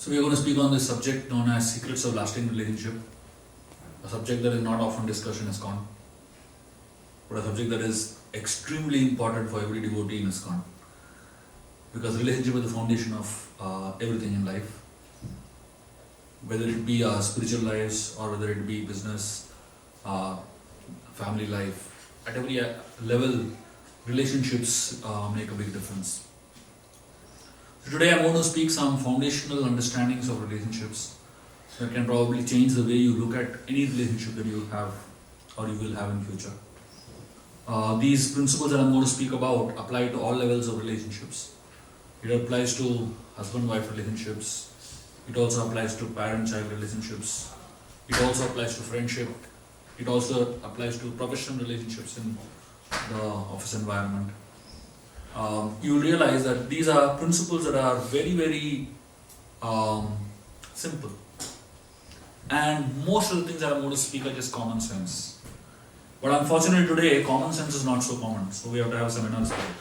So we are going to speak on this subject known as secrets of lasting relationship, a subject that is not often discussed in ISKCON, but a subject that is extremely important for every devotee in ISKCON, because relationship is the foundation of everything in life, whether it be our spiritual lives or whether it be business, family life. At every level, relationships make a big difference. So today I'm going to speak some foundational understandings of relationships that can probably change the way you look at any relationship that you have or you will have in future. These principles that I'm going to speak about apply to all levels of relationships. It applies to husband-wife relationships. It also applies to parent-child relationships. It also applies to friendship. It also applies to professional relationships in the office environment. You will realize that these are principles that are very, very simple. And most of the things that I'm going to speak are just common sense. But unfortunately today, common sense is not so common. So we have to have seminars for it.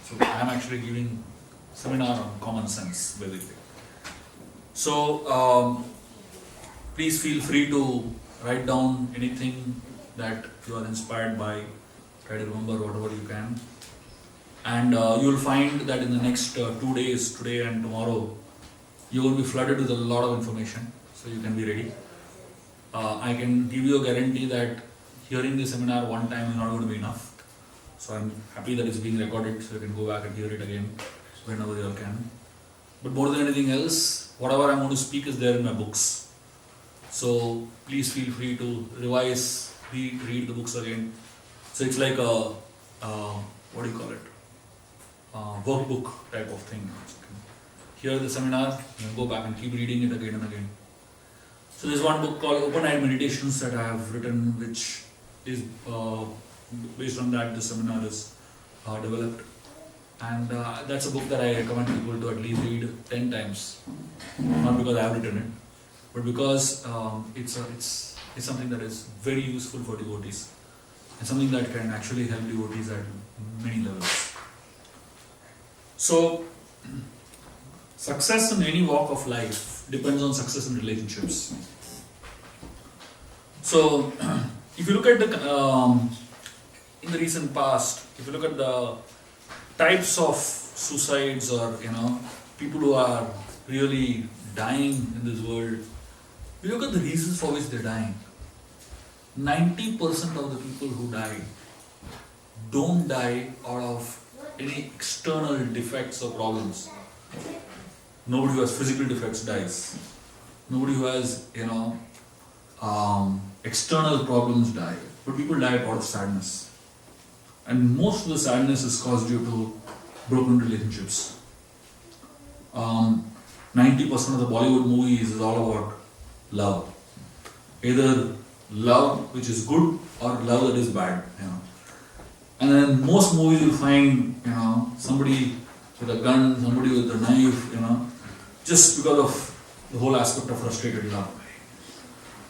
So I am actually giving seminar on common sense, basically. So please feel free to write down anything that you are inspired by. Try to remember whatever you can. And you will find that in the next 2 days, today and tomorrow, you will be flooded with a lot of information. So you can be ready. I can give you a guarantee that hearing the seminar one time is not going to be enough. So I'm happy that it's being recorded, so you can go back and hear it again whenever you can. But more than anything else, whatever I'm going to speak is there in my books. So please feel free to revise, read the books again. So it's like a what do you call it? Workbook type of thing. Hear the seminar, and go back and keep reading it again and again. So there's one book called Overnight Meditations that I have written, which is based on that the seminar is developed. And that's a book that I recommend people to at least read 10 times. Not because I have written it, but because it's something that is very useful for devotees. And something that can actually help devotees at many levels. So, success in any walk of life depends on success in relationships. So, if you look at in the recent past, if you look at the types of suicides or people who are really dying in this world, you look at the reasons for which they're dying. 90% of the people who die don't die out of any external defects or problems. Nobody who has physical defects dies. Nobody who has external problems die. But people die out of sadness. And most of the sadness is caused due to broken relationships. 90% of the Bollywood movies is all about love. Either love which is good or love that is bad. And then most movies you'll find, somebody with a gun, somebody with a knife, just because of the whole aspect of frustrated love.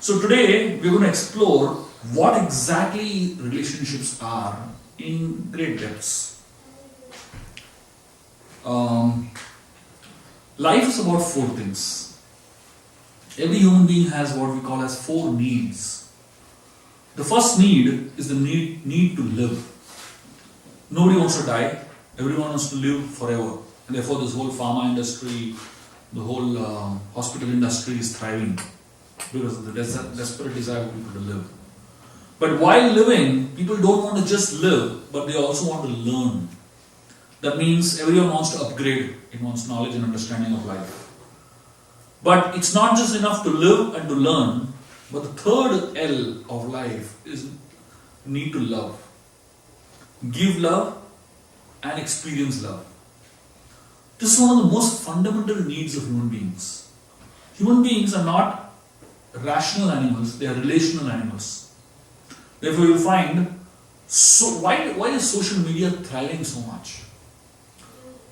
So today we're going to explore what exactly relationships are in great depths. Life is about 4 things. Every human being has what we call as 4 needs. The first need is the need to live. Nobody wants to die. Everyone wants to live forever. And therefore this whole pharma industry, the whole hospital industry is thriving because of the desperate desire for people to live. But while living, people don't want to just live, but they also want to learn. That means everyone wants to upgrade. It wants knowledge and understanding of life. But it's not just enough to live and to learn, but the third L of life is need to love. Give love and experience love. This is one of the most fundamental needs of human beings. Human beings are not rational animals, they are relational animals. Therefore you will find, why is social media thriving so much?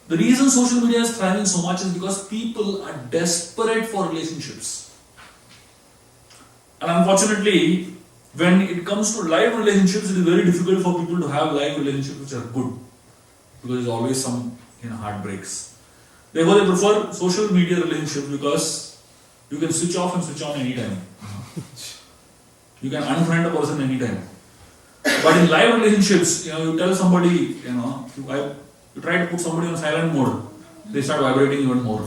The reason social media is thriving so much is because people are desperate for relationships. And unfortunately, when it comes to live relationships, it is very difficult for people to have live relationships which are good. Because there is always some heartbreaks. Therefore, they prefer social media relationships because you can switch off and switch on anytime. You can unfriend a person anytime. But in live relationships, you tell somebody, you try to put somebody on silent mode, they start vibrating even more.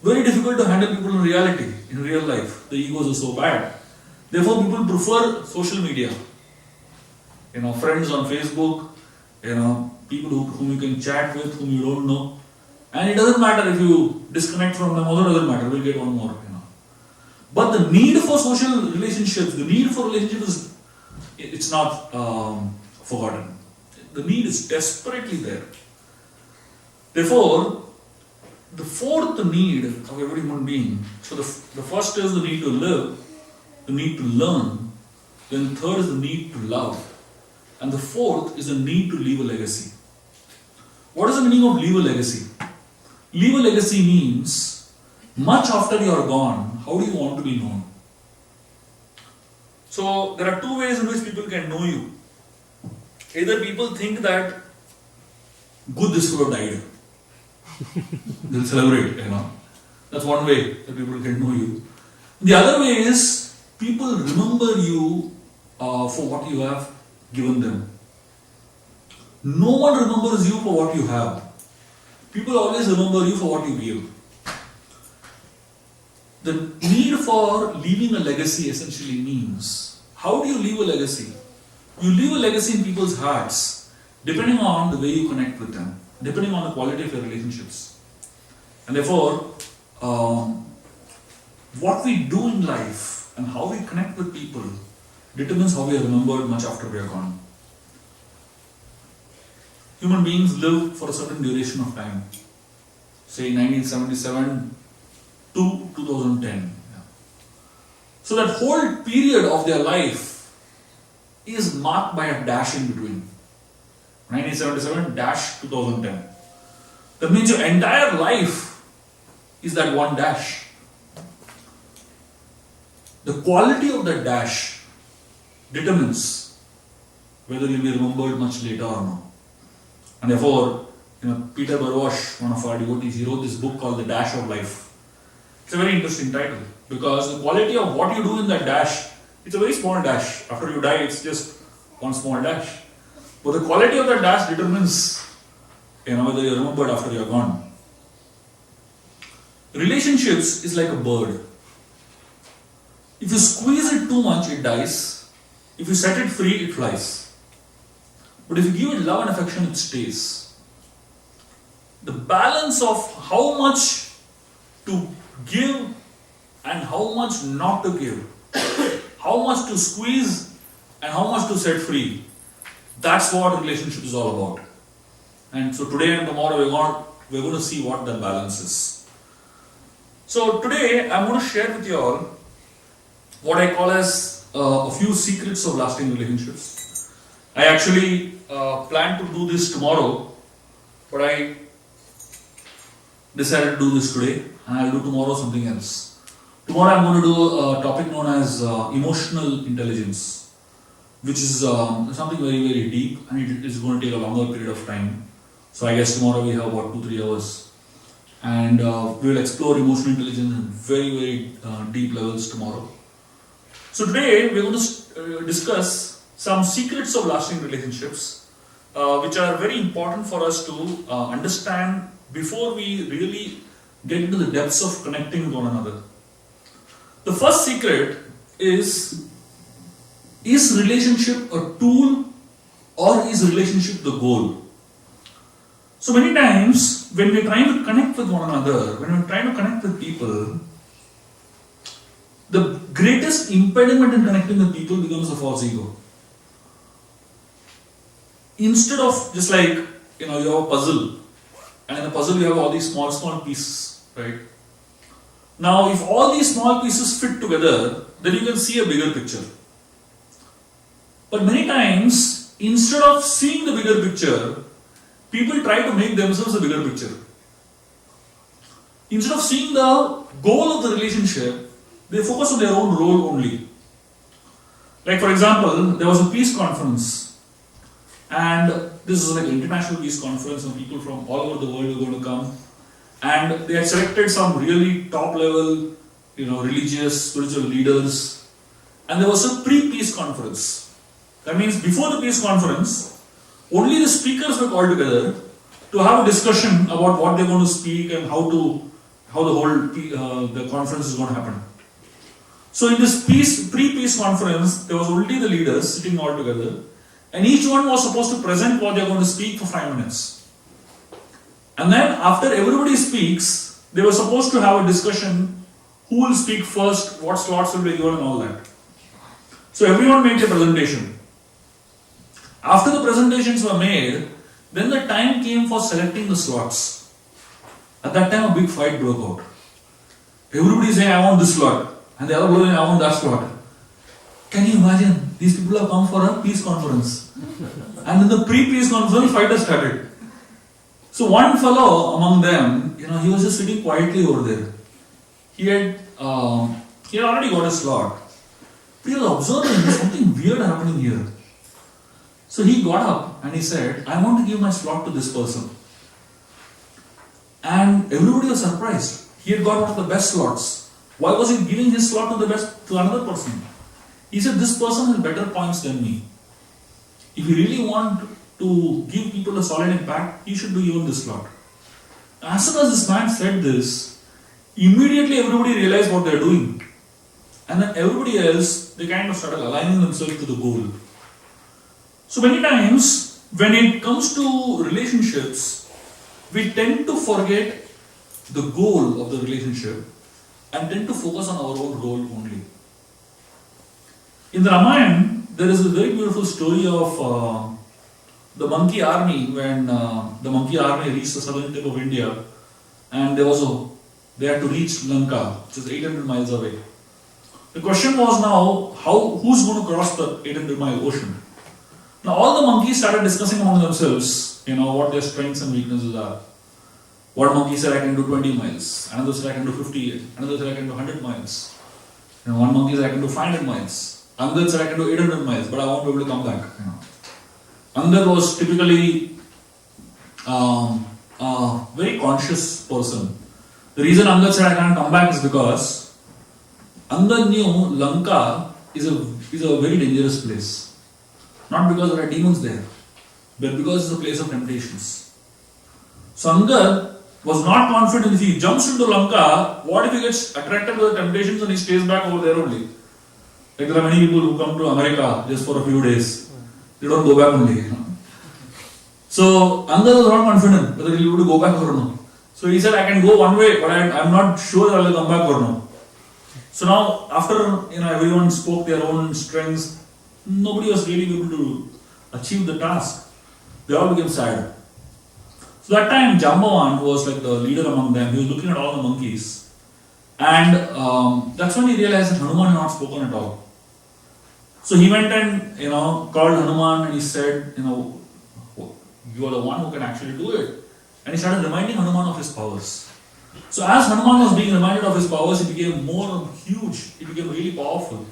Very difficult to handle people in reality, in real life. The egos are so bad. Therefore, people prefer social media. Friends on Facebook, people whom you can chat with, whom you don't know. And it doesn't matter if you disconnect from them, also doesn't matter, we'll get one more. But the need for social relationships, the need for relationships, it's not forgotten. The need is desperately there. Therefore, the fourth need of every human being, so the first is the need to live, the need to learn, then the third is the need to love, and the fourth is the need to leave a legacy. What is the meaning of leave a legacy? Leave a legacy means, much after you are gone, how do you want to be known? So, there are two ways in which people can know you. Either people think that, good, this fellow died. They'll celebrate, That's one way that people can know you. The other way is, people remember you for what you have given them. No one remembers you for what you have. People always remember you for what you give. The need for leaving a legacy essentially means, how do you leave a legacy? You leave a legacy in people's hearts, depending on the way you connect with them, depending on the quality of your relationships. And therefore, what we do in life and how we connect with people determines how we are remembered much after we are gone. Human beings live for a certain duration of time, say 1977 to 2010. So that whole period of their life is marked by a dash in between. 1977 dash 2010. That means your entire life is that one dash. The quality of that dash determines whether you'll be remembered much later or not. And therefore, Peter Barwash, one of our devotees, he wrote this book called The Dash of Life. It's a very interesting title because the quality of what you do in that dash, it's a very small dash. After you die, it's just one small dash. But the quality of that dash determines whether you're remembered after you're gone. Relationships is like a bird. If you squeeze it too much, it dies. If you set it free, it flies. But if you give it love and affection, it stays. The balance of how much to give and how much not to give, how much to squeeze and how much to set free, that's what relationship is all about. And so today and tomorrow we're going to see what that balance is. So today I'm going to share with you all what I call as a few secrets of lasting relationships. I actually planned to do this tomorrow, but I decided to do this today, and I'll do tomorrow something else. Tomorrow I'm going to do a topic known as emotional intelligence, which is something very, very deep, and it is going to take a longer period of time. So I guess tomorrow we have about 2-3 hours, and we will explore emotional intelligence in very, very deep levels tomorrow. So today we're going to discuss some secrets of lasting relationships, which are very important for us to understand before we really get into the depths of connecting with one another. The first secret is relationship a tool or is relationship the goal? So many times when we're trying to connect with one another, when we're trying to connect with people, the greatest impediment in connecting with people becomes a false ego. Instead of just like, you have a puzzle, and in the puzzle you have all these small pieces, right? Now, if all these small pieces fit together, then you can see a bigger picture. But many times, instead of seeing the bigger picture, people try to make themselves a bigger picture. Instead of seeing the goal of the relationship, they focus on their own role only. Like for example, there was a peace conference And this is like an international peace conference, and people from all over the world are going to come. And they had selected some really top level, religious, spiritual leaders. And there was a pre-peace conference. That means before the peace conference, only the speakers were called together to have a discussion about what they're going to speak and how the whole the conference is going to happen. So in this pre-peace conference, there was only the leaders sitting all together, and each one was supposed to present what they're going to speak for 5 minutes. And then after everybody speaks, they were supposed to have a discussion, who will speak first, what slots will be given and all that. So everyone made a presentation. After the presentations were made, then the time came for selecting the slots. At that time, a big fight broke out. Everybody saying, I want this slot. And the other blowing, I want that slot. Can you imagine? These people have come for a peace conference. And in the pre-peace conference, fight has started. So one fellow among them, he was just sitting quietly over there. He had already got a slot. But he was observing there's something weird happening here. So he got up and he said, I want to give my slot to this person. And everybody was surprised. He had got one of the best slots. Why was he giving his slot to another person? He said, this person has better points than me. If you really want to give people a solid impact, he should be given this slot. As soon as this man said this, immediately everybody realized what they are doing. And then everybody else, they kind of started aligning themselves to the goal. So many times, when it comes to relationships, we tend to forget the goal of the relationship and tend to focus on our own role only. In the Ramayana, there is a very beautiful story of the monkey army when the monkey army reached the southern tip of India, and they had to reach Lanka, which is 800 miles away. The question was now, who's going to cross the 800-mile ocean? Now all the monkeys started discussing among themselves, what their strengths and weaknesses are. One monkey said, I can do 20 miles. Another said, I can do 50. Another said, I can do 100 miles. One monkey said, I can do 500 miles. Another said, I can do 800 miles, but I won't be able to come back. Another was typically a very conscious person. The reason Angad said, I can't come back is because Angad knew Lanka is a very dangerous place. Not because there are demons there, but because it's a place of temptations. So Angad was not confident if he jumps into Lanka, what if he gets attracted to the temptations and he stays back over there only? Like there are many people who come to America just for a few days. They don't go back only. So Angad was not confident whether he would go back or no. So he said, I can go one way, but I'm not sure that I will come back or no. So now after everyone spoke their own strengths, nobody was really able to achieve the task. They all became sad. So that time Jambavan was like the leader among them. He was looking at all the monkeys. And that's when he realized that Hanuman had not spoken at all. So he went and called Hanuman and he said, you are the one who can actually do it. And he started reminding Hanuman of his powers. So as Hanuman was being reminded of his powers, he became more huge. He became really powerful.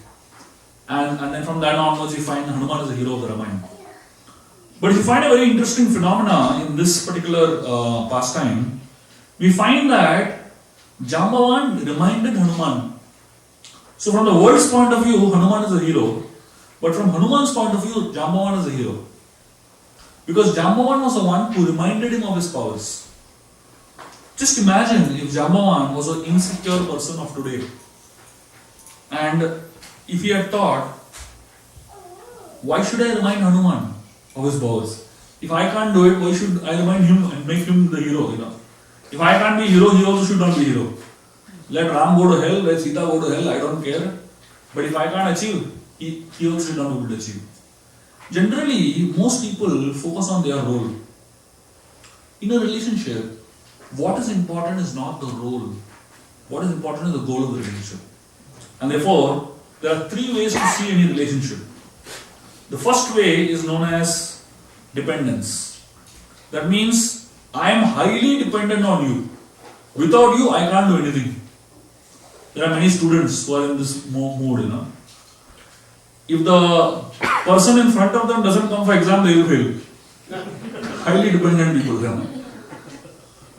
And then from that onwards, you find Hanuman is the hero of the Ramayana. But if you find a very interesting phenomena in this particular pastime, we find that Jambavan reminded Hanuman. So from the world's point of view, Hanuman is a hero. But from Hanuman's point of view, Jambavan is a hero. Because Jambavan was the one who reminded him of his powers. Just imagine if Jambavan was an insecure person of today. And if he had thought, why should I remind Hanuman of his powers? If I can't do it, why should I remind him and make him the hero? If I can't be hero, he also should not be hero. Let Ram go to hell, let Sita go to hell, I don't care. But if I can't achieve, he also should not be able to achieve. Generally, most people focus on their role. In a relationship, what is important is not the role. What is important is the goal of the relationship. And therefore, there are 3 ways to see any relationship. The first way is known as dependence. That means I am highly dependent on you. Without you, I can't do anything. There are many students who are in this mood, If the person in front of them doesn't come for exam, they will fail. Highly dependent people, you know.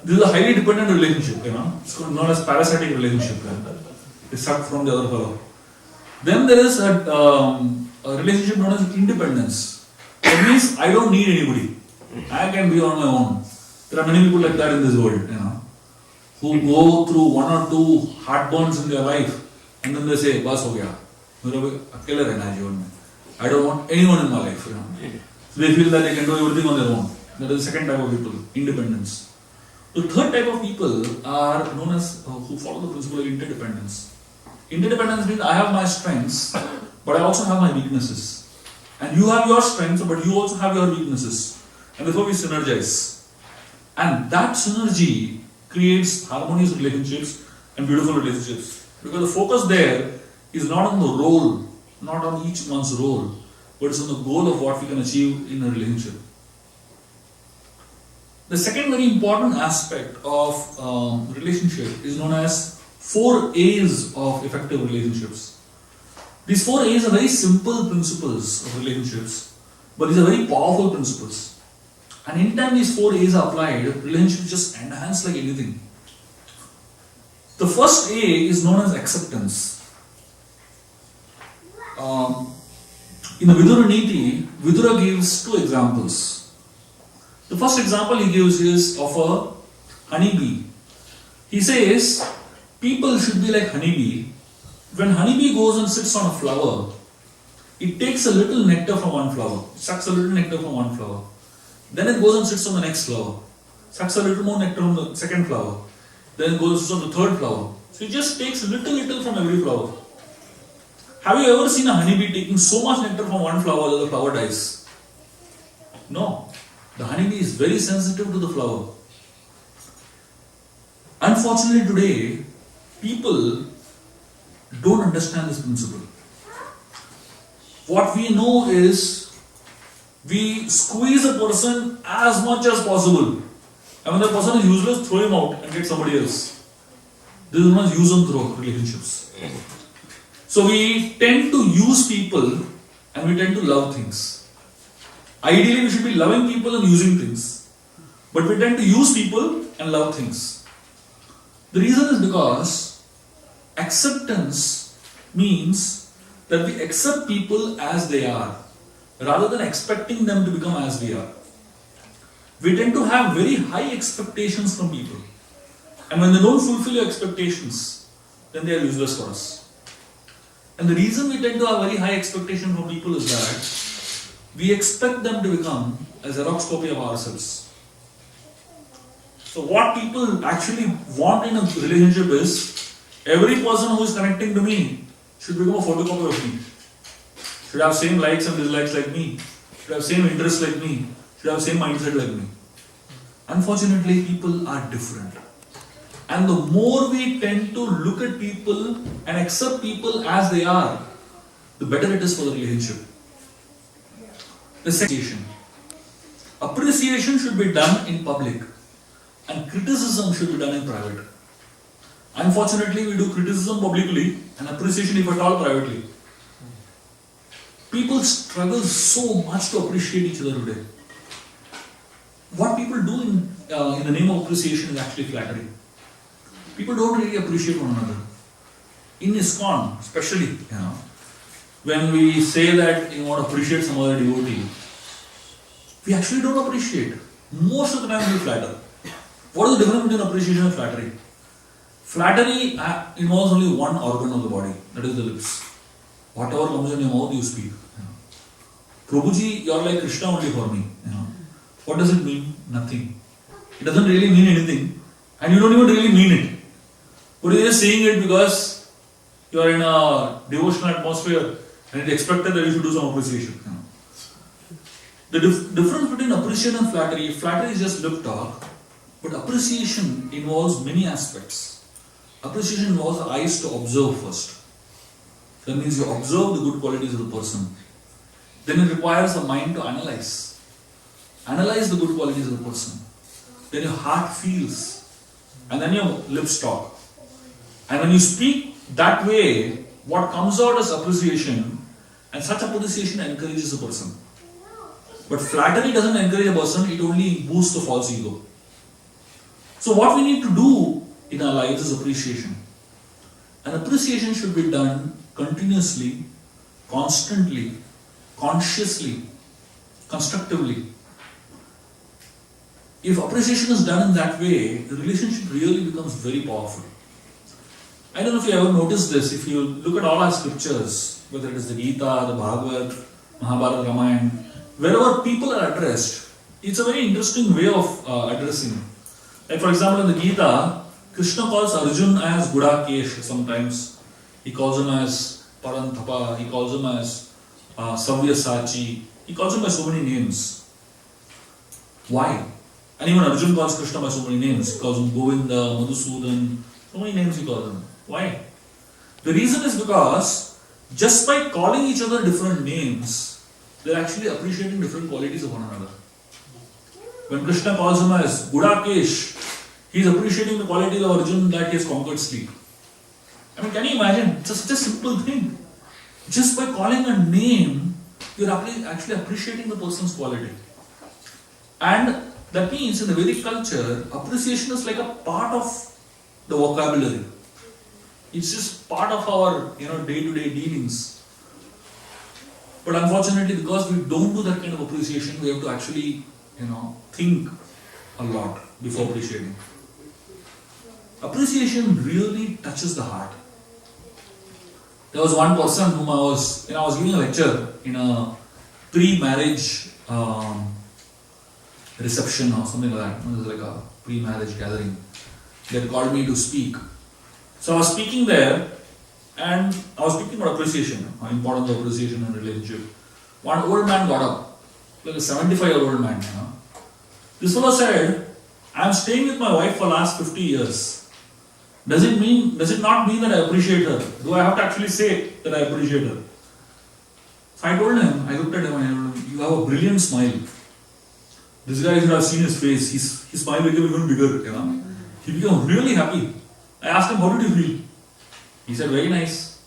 This is a highly dependent relationship, you know. It's known as parasitic relationship. It's sucked from the other fellow. Then there is a relationship known as independence. That means I don't need anybody. I can be on my own. There are many people like that in this world, you know, who go through one or two heartburns in their life and then they say, "Bas ho gaya. Akela rehna hai जीवन में. I don't want anyone in my life." You know. So they feel that they can do everything on their own. That is the second type of people, independence. The third type of people are known as who follow the principle of interdependence. Interdependence means I have my strengths, but I also have my weaknesses. And you have your strengths, but you also have your weaknesses. And therefore we synergize. And that synergy creates harmonious relationships and beautiful relationships. Because the focus there is not on the role, not on each one's role, but it's on the goal of what we can achieve in a relationship. The second very important aspect of relationship is known as 4 A's of effective relationships. These 4 A's are very simple principles of relationships, but these are very powerful principles. And anytime these 4 A's are applied, relationships just enhance like anything. The first A is known as acceptance. In the Vidura Niti, Vidura gives 2 examples. The first example he gives is of a honeybee. He says, people should be like honeybee. When honeybee goes and sits on a flower, it takes a little nectar from one flower. It sucks a little nectar from one flower. Then it goes and sits on the next flower. Sucks a little more nectar from the second flower. Then it goes on the third flower. So it just takes little from every flower. Have you ever seen a honeybee taking so much nectar from one flower that the flower dies? No. The honeybee is very sensitive to the flower. Unfortunately today, people don't understand this principle. What we know is, we squeeze a person as much as possible. And when the person is useless, throw him out and get somebody else. This is known as use and throw relationships. So we tend to use people and we tend to love things. Ideally, we should be loving people and using things. But we tend to use people and love things. The reason is because acceptance means that we accept people as they are, rather than expecting them to become as we are. We tend to have very high expectations from people. And when they don't fulfill your expectations, then they are useless for us. And the reason we tend to have very high expectation from people is that we expect them to become a Xerox copy of ourselves. So what people actually want in a relationship is, every person who is connecting to me should become a photocopy of me. Should have same likes and dislikes like me. Should have same interests like me. Should have same mindset like me. Unfortunately, people are different. And the more we tend to look at people and accept people as they are, the better it is for the relationship. The second, appreciation should be done in public and criticism should be done in private. Unfortunately, we do criticism publicly and appreciation, if at all, privately. People struggle so much to appreciate each other today. What people do in the name of appreciation is actually flattery. People don't really appreciate one another. In ISKCON, especially, when we say that you want to appreciate some other devotee, we actually don't appreciate. Most of the time we flatter. What is the difference between appreciation and flattery? Flattery involves only one organ of the body, that is the lips. Whatever comes in your mouth, you speak. Prabhuji, you're like Krishna only for me. What does it mean? Nothing. It doesn't really mean anything, and you don't even really mean it. But you're just saying it because you are in a devotional atmosphere and it's expected that you should do some appreciation. The difference between appreciation and flattery is just lip talk, but appreciation involves many aspects. Appreciation involves the eyes to observe first. That means you observe the good qualities of the person. Then it requires a mind to analyze. Analyze the good qualities of the person. Then your heart feels. And then your lips talk. And when you speak that way, what comes out is appreciation. And such appreciation encourages a person. But flattery doesn't encourage a person, it only boosts the false ego. So what we need to do in our lives is appreciation. And appreciation should be done continuously, constantly, consciously, constructively. If appreciation is done in that way, the relationship really becomes very powerful. I don't know if you ever noticed this, if you look at all our scriptures, whether it is the Gita, the Bhagavad, Mahabharata, Ramayana, wherever people are addressed, it's a very interesting way of addressing. Like for example in the Gita, Krishna calls Arjun as Gudakesh sometimes. He calls him as Parantapa, he calls him as Savyasachi, he calls him by so many names. Why? And even Arjun calls Krishna by so many names. He calls him Govinda, Madhusudan, so many names he calls him. Why? The reason is because just by calling each other different names, they're actually appreciating different qualities of one another. When Krishna calls him as Gudakesh, he's appreciating the quality of Arjun that he has conquered sleep. I mean, can you imagine? It's such a simple thing. Just by calling a name, you're actually appreciating the person's quality. And that means in the Vedic culture, appreciation is like a part of the vocabulary. It's just part of our day-to-day dealings. But unfortunately, because we don't do that kind of appreciation, we have to actually think a lot before appreciating. Appreciation really touches the heart. There was one person whom I was giving a lecture in a pre-marriage reception or something like that. It was like a pre-marriage gathering. They had called me to speak. So I was speaking there and I was speaking about appreciation, how important the appreciation in a relationship. One old man got up, like a 75-year-old man. This fellow said, I am staying with my wife for last 50 years. Does it not mean that I appreciate her? Do I have to actually say that I appreciate her? So I told him, I looked at him and I told him, you have a brilliant smile. This guy should have seen his face, his smile became even bigger, He became really happy. I asked him, how did you feel? He said, very nice.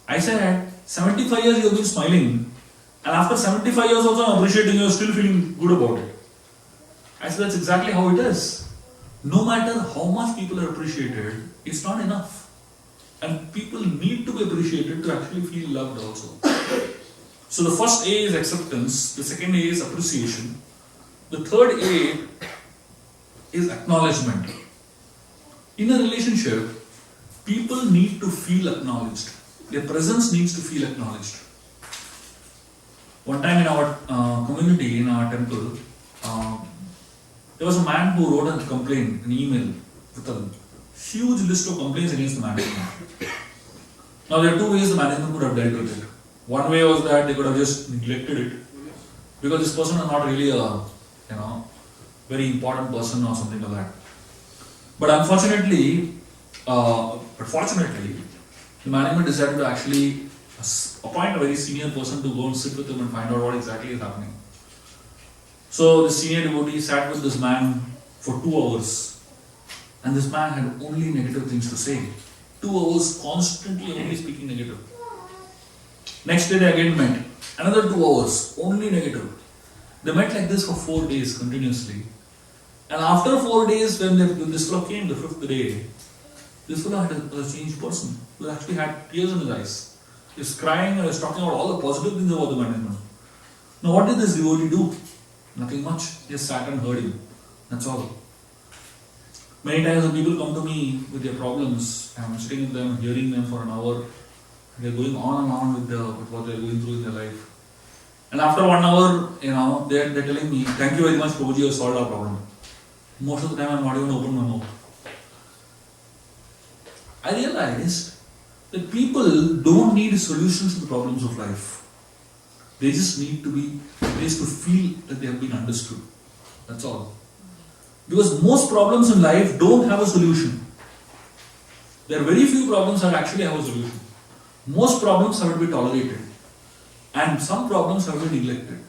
I said, 75 years you have been smiling, and after 75 years also I'm appreciating you, still feeling good about it. I said, that's exactly how it is. No matter how much people are appreciated, it's not enough. And people need to be appreciated to actually feel loved also. So the first A is acceptance, the second A is appreciation, the third A is acknowledgement. In a relationship, people need to feel acknowledged. Their presence needs to feel acknowledged. One time in our community, in our temple, there was a man who wrote a complaint, an email with a huge list of complaints against the management. Now there are two ways the management could have dealt with it. One way was that they could have just neglected it because this person is not really a very important person or something like that. But fortunately, the management decided to actually appoint a very senior person to go and sit with him and find out what exactly is happening. So the senior devotee sat with this man for 2 hours, and this man had only negative things to say. 2 hours constantly only speaking negative. Next day they again met. Another 2 hours, only negative. They met like this for 4 days continuously. And after 4 days, when this fellow came, the 5th day, this fellow had a changed person. He actually had tears in his eyes. He was crying and he was talking about all the positive things about the management. Now what did this devotee do? Nothing much. He just sat and heard him. That's all. Many times when people come to me with their problems, I'm sitting with them, hearing them for an hour. They're going on and on with what they're going through in their life. And after 1 hour, they're telling me, thank you very much, Prabhuji, you have solved our problem. Most of the time I'm not even open my mouth. I realized that people don't need solutions to the problems of life. They just need to feel that they have been understood. That's all. Because most problems in life don't have a solution. There are very few problems that actually have a solution. Most problems have to be tolerated. And some problems have to be neglected.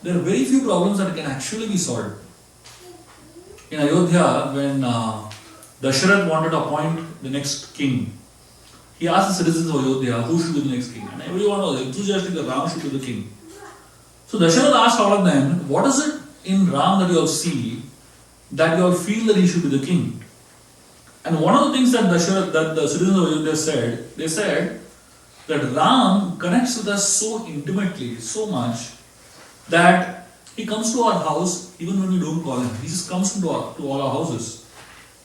There are very few problems that can actually be solved. In Ayodhya, when Dasharath wanted to appoint the next king, he asked the citizens of Ayodhya who should be the next king. And everyone was enthusiastic that Ram should be the king. So Dasharatha asked all of them, what is it in Ram that you all see that you all feel that he should be the king? And one of the things that the citizens of Ayodhya said, they said that Ram connects with us so intimately, so much, that he comes to our house even when we don't call him. He just comes to all our houses.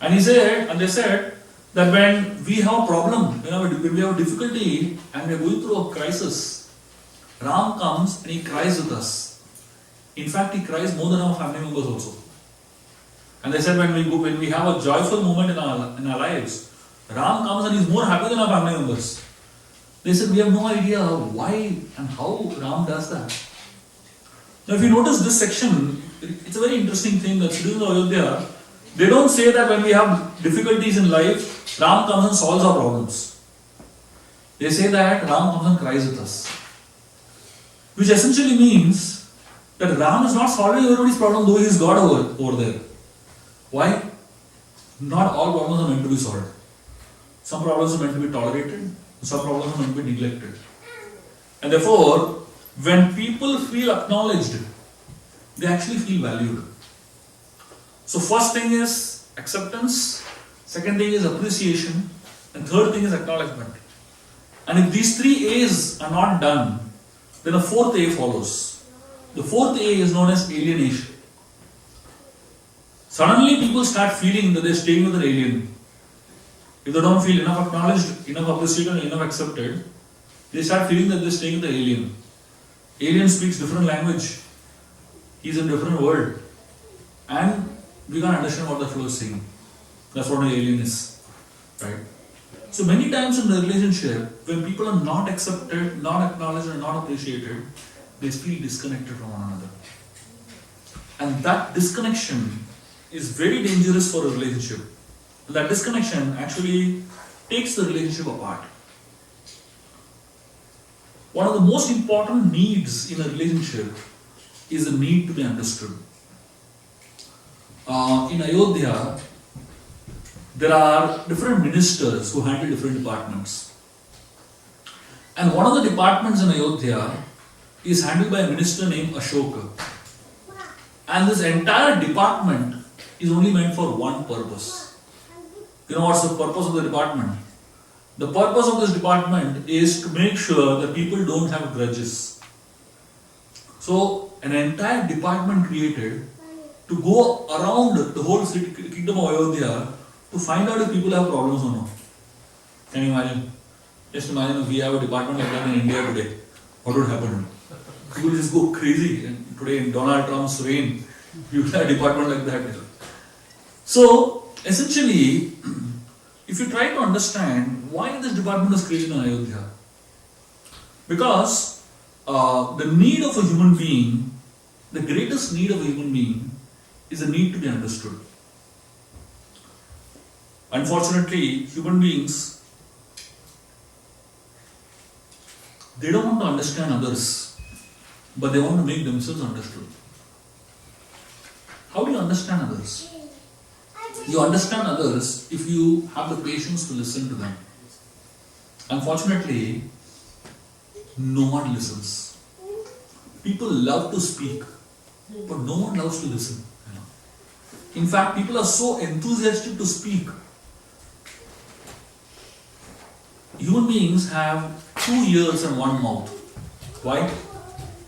And they said that when we have a problem, when we have a difficulty and we are going through a crisis, Ram comes and he cries with us. In fact, he cries more than our family members also. And they said when we have a joyful moment in our lives, Ram comes and he's more happy than our family members. They said we have no idea why and how Ram does that. Now if you notice this section, it's a very interesting thing that citizens of Ayodhya, they don't say that when we have difficulties in life, Ram comes and solves our problems. They say that Ram comes and cries with us. Which essentially means that Ram is not solving everybody's problem, though he is God over there. Why? Not all problems are meant to be solved. Some problems are meant to be tolerated, some problems are meant to be neglected. And therefore, when people feel acknowledged, they actually feel valued. So first thing is acceptance, second thing is appreciation, and third thing is acknowledgement. And if these three A's are not done, then a fourth A follows. The fourth A is known as alienation. Suddenly people start feeling that they're staying with an alien. If they don't feel enough acknowledged, enough appreciated, enough accepted, they start feeling that they're staying with an alien. Alien speaks different language. He's in a different world. And we can't understand what the fellow is saying. That's what an alien is. Right? So many times in the relationship, when people are not accepted, not acknowledged, and not appreciated, they feel disconnected from one another. And that disconnection is very dangerous for a relationship. That disconnection actually takes the relationship apart. One of the most important needs in a relationship is the need to be understood. In Ayodhya, there are different ministers who handle different departments. And one of the departments in Ayodhya is handled by a minister named Ashoka. And this entire department is only meant for one purpose. You know what's the purpose of the department? The purpose of this department is to make sure that people don't have grudges. So, an entire department created to go around the whole kingdom of Ayodhya to find out if people have problems or not. Can you imagine? Just imagine if we have a department like that in India today. What would happen? People just go crazy. And today in Donald Trump's reign, you have a department like that. So, essentially, if you try to understand why this department was created in Ayodhya, because the need of a human being, the greatest need of a human being is the need to be understood. Unfortunately, human beings, they don't want to understand others, but they want to make themselves understood. How do you understand others? You understand others if you have the patience to listen to them. Unfortunately, no one listens. People love to speak, but no one loves to listen. In fact, people are so enthusiastic to speak. Human beings have 2 ears and 1 mouth. Why?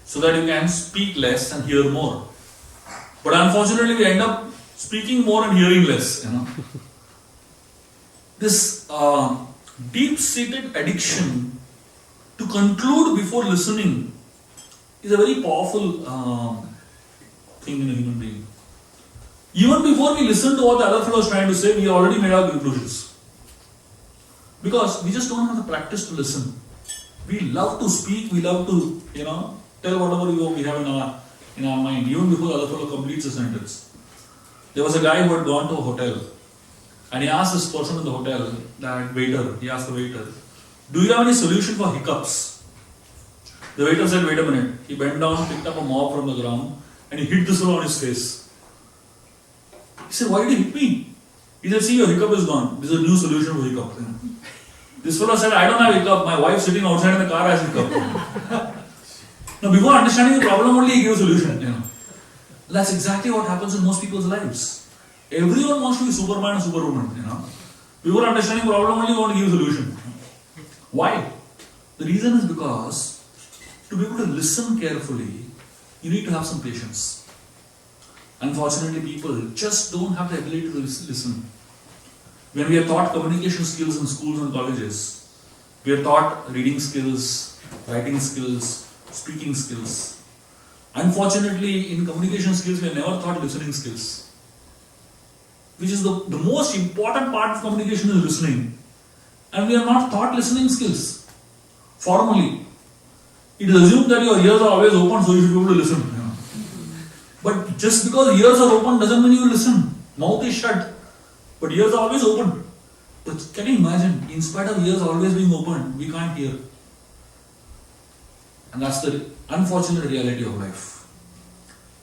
So that you can speak less and hear more. But unfortunately, we end up speaking more and hearing less. This deep-seated addiction to conclude before listening is a very powerful thing in a human being. Even before we listen to what the other fellow is trying to say, we already made our conclusions. Because we just don't have the practice to listen. We love to speak, we love to, tell whatever we have in our mind, even before the other fellow completes a sentence. There was a guy who had gone to a hotel, and he asked this person in the hotel, he asked the waiter, do you have any solution for hiccups? The waiter said, wait a minute. He bent down, picked up a mop from the ground, and he hit this one on his face. He said, why did you hit me? He said, see, your hiccup is gone. This is a new solution for hiccup. This fellow said, I don't have hiccup, my wife sitting outside in the car has hiccup. Now, before understanding the problem only, he gave a solution. That's exactly what happens in most people's lives. Everyone wants to be Superman and Superwoman. Before understanding the problem only, you want to give a solution. Why? The reason is because to be able to listen carefully, you need to have some patience. Unfortunately, people just don't have the ability to listen. When we are taught communication skills in schools and colleges, we are taught reading skills, writing skills, speaking skills. Unfortunately, in communication skills, we are never taught listening skills. Which is the most important part of communication is listening. And we are not taught listening skills. Formally. It is assumed that your ears are always open, so you should be able to listen. But just because ears are open doesn't mean you will listen. Mouth is shut, but ears are always open. But can you imagine, in spite of ears always being open, we can't hear. And that's the unfortunate reality of life.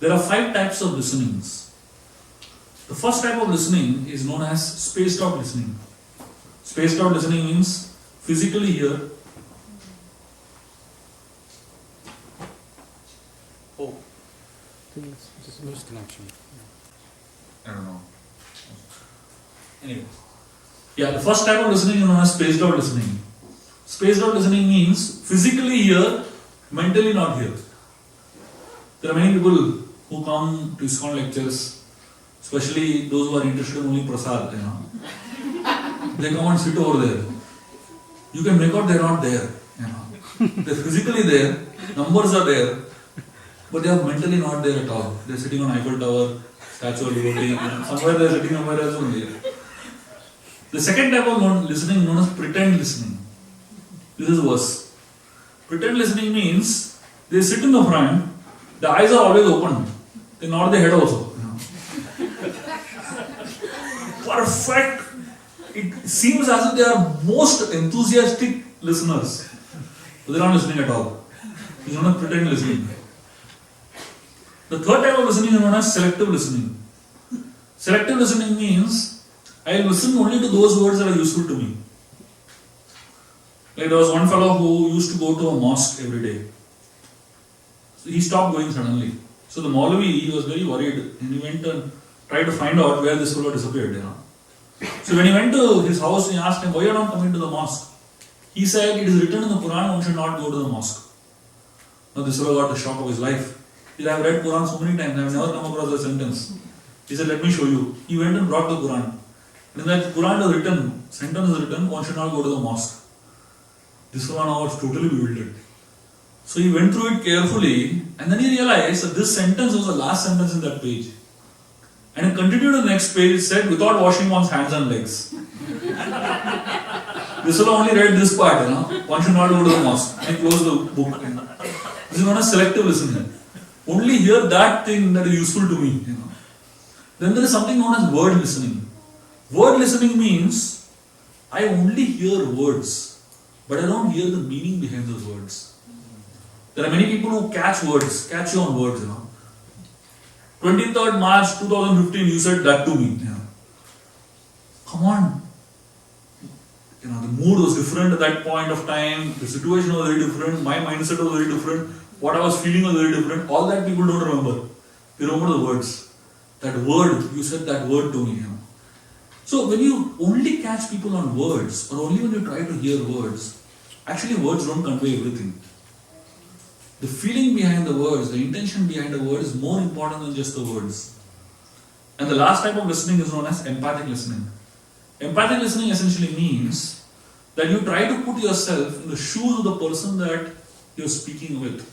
There are 5 types of listenings. The first type of listening is known as spaced out listening. Spaced out listening means physically hear. Oh. Just lose connection. I don't know. Anyway. Yeah, the first type of listening is known as spaced out listening. Spaced out listening means physically hear, mentally not hear. There are many people who come to ISKCON lectures, especially those who are interested in only prasad, They come and sit over there. You can make out they're not there, They're physically there, numbers are there, but they are mentally not there at all. They're sitting on Eiffel Tower, Statue of Liberty, somewhere they're sitting somewhere else only. The second type of listening known as pretend listening. This is worse. Pretend listening means they sit in the front, the eyes are always open, they nod their head also. Perfect. It seems as if they are most enthusiastic listeners, but they are not listening at all. This is known as pretend listening. The third type of listening is known as selective listening. Selective listening means I listen only to those words that are useful to me. Like there was one fellow who used to go to a mosque every day. So he stopped going suddenly. So the Maulvi, he was very worried and he went and tried to find out where this fellow disappeared. So when he went to his house, he asked him, why are you not coming to the mosque? He said, it is written in the Quran, one should not go to the mosque. Now this fellow got the shock of his life. He said, I have read Quran so many times, I have never come across a sentence. He said, let me show you. He went and brought the Quran. And in that Quran is written, sentence is written, one should not go to the mosque. This fellow now was totally bewildered. So he went through it carefully and then he realized that this sentence was the last sentence in that page. And he continued to the next page, it said, without washing one's hands and legs. This fellow only read this part, one should not go to the mosque. And he closed the book. This is known as selective listening. Only hear that thing that is useful to me. Then there is something known as word listening. Word listening means I only hear words, but I don't hear the meaning behind those words. There are many people who catch words, catch you on words. 23rd March 2015, you said that to me. Come on. The mood was different at that point of time, the situation was very different, my mindset was very different, what I was feeling was very different. All that people don't remember. They remember the words. That word, you said that word to me. So when you only catch people on words, or only when you try to hear words, actually words don't convey everything. The feeling behind the words, the intention behind the word is more important than just the words. And the last type of listening is known as empathic listening. Empathic listening essentially means that you try to put yourself in the shoes of the person that you're speaking with.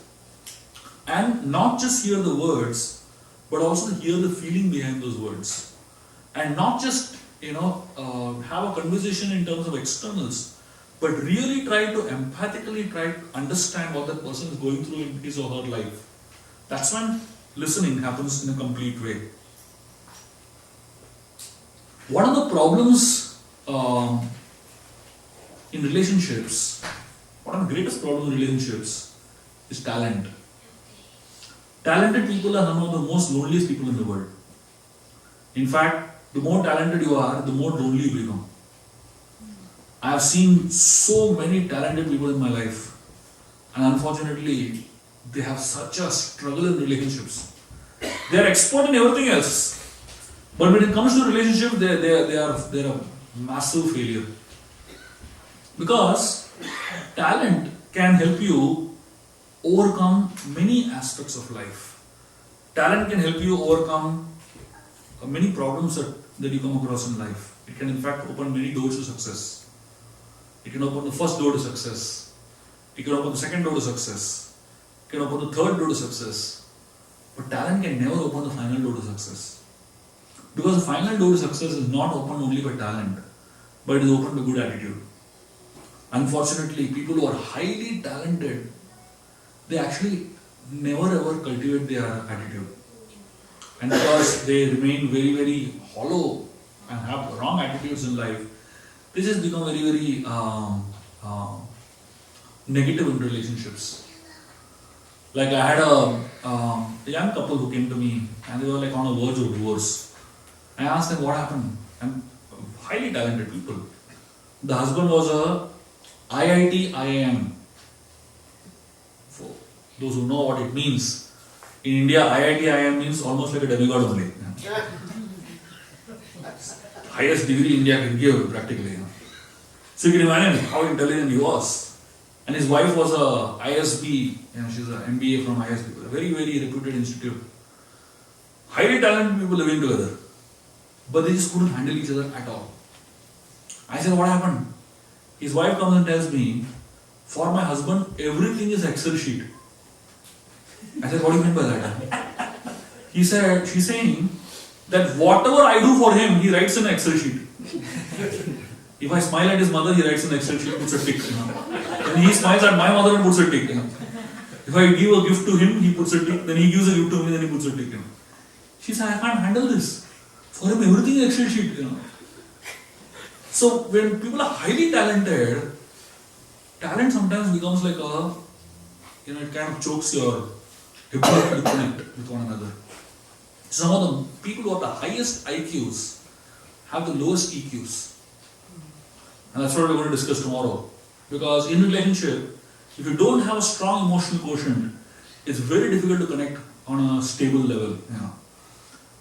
And not just hear the words, but also hear the feeling behind those words. And not just, have a conversation in terms of externals, but really try to empathically try to understand what that person is going through in his or her life. That's when listening happens in a complete way. One of the problems in relationships, one of the greatest problems in relationships is talent. Talented people are some of the most loneliest people in the world. In fact, the more talented you are, the more lonely you become. I have seen so many talented people in my life, and unfortunately, they have such a struggle in relationships. They are expert in everything else, but when it comes to relationship, they're a massive failure. Because talent can help you overcome many aspects of life. Talent can help you overcome many problems that you come across in life. It can in fact open many doors to success. It can open the first door to success. It can open the second door to success. It can open the third door to success. But talent can never open the final door to success. Because the final door to success is not opened only by talent, but it is opened by good attitude. Unfortunately, people who are highly talented, they actually never ever cultivate their attitude. And because they remain very, very hollow and have wrong attitudes in life, they just become very, very negative in relationships. Like I had a young couple who came to me and they were like on a verge of divorce. I asked them what happened. And highly talented people. The husband was a IIT IIM. For those who know what it means, in India IIT IIM means almost like a demigod only. Highest degree India can give practically. So you can imagine how intelligent he was. And his wife was a ISB, she's an MBA from ISB, a very, very reputed institute. Highly talented people living together. But they just couldn't handle each other at all. I said, what happened? His wife comes and tells me, for my husband, everything is Excel sheet. I said, what do you mean by that? He said, she's saying that whatever I do for him, he writes in Excel sheet. If I smile at his mother, he writes an Excel sheet, puts a tick. Then he smiles at my mother and puts a tick. If I give a gift to him, he puts a tick. Then he gives a gift to me, then he puts a tick. She said, I can't handle this. For him, everything is Excel sheet. So when people are highly talented, talent sometimes becomes like a, it kind of chokes your ability to connect with one another. Some of the people who have the highest IQs have the lowest EQs. And that's what we're going to discuss tomorrow. Because in relationship, if you don't have a strong emotional quotient, it's very difficult to connect on a stable level.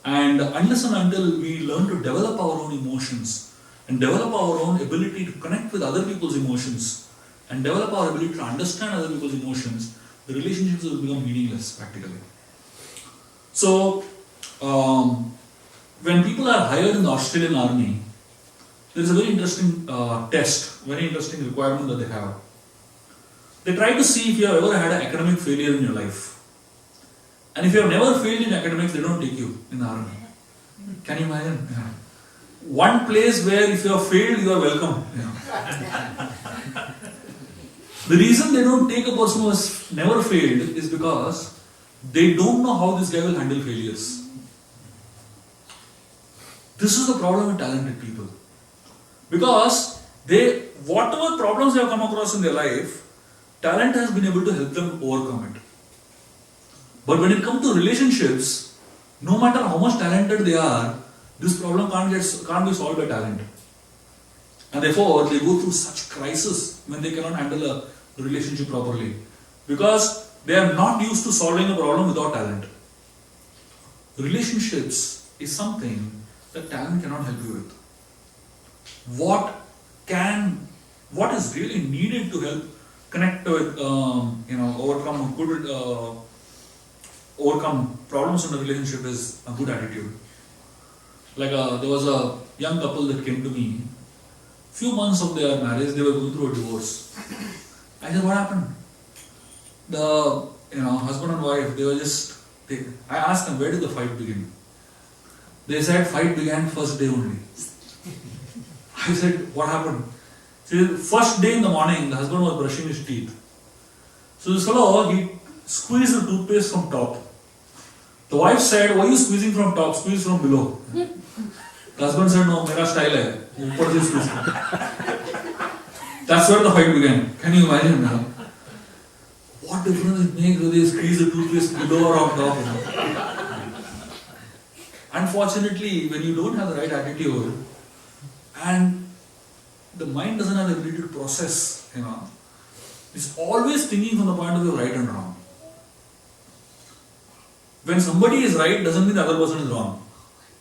And unless and until we learn to develop our own emotions and develop our own ability to connect with other people's emotions and develop our ability to understand other people's emotions, the relationships will become meaningless practically. So, when people are hired in the Australian Army, there is a very interesting test, very interesting requirement that they have. They try to see if you have ever had an academic failure in your life. And if you have never failed in academics, they don't take you in the army. Can you imagine? One place where if you have failed, you are welcome. The reason they don't take a person who has never failed is because they don't know how this guy will handle failures. This is the problem with talented people. Because whatever problems they have come across in their life, talent has been able to help them overcome it. But when it comes to relationships, no matter how much talented they are, this problem can't be solved by talent. And therefore, they go through such crisis when they cannot handle a relationship properly. Because they are not used to solving a problem without talent. Relationships is something that talent cannot help you with. What is really needed to help connect with, overcome problems in a relationship is a good attitude. Like there was a young couple that came to me. Few months of their marriage, they were going through a divorce. I said, what happened? The husband and wife, I asked them, where did the fight begin? They said, fight began first day only. I said, what happened? See, first day in the morning, the husband was brushing his teeth. So this fellow, he squeezed the toothpaste from top. The wife said, why are you squeezing from top? Squeeze from below. The husband said, no, mera style hai. Upar se squeeze. That's where the fight began. Can you imagine now? What difference it makes whether they squeeze the toothpaste below or on top? Unfortunately, when you don't have the right attitude, and the mind doesn't have the ability to process, It's always thinking from the point of view of right and wrong. When somebody is right doesn't mean the other person is wrong.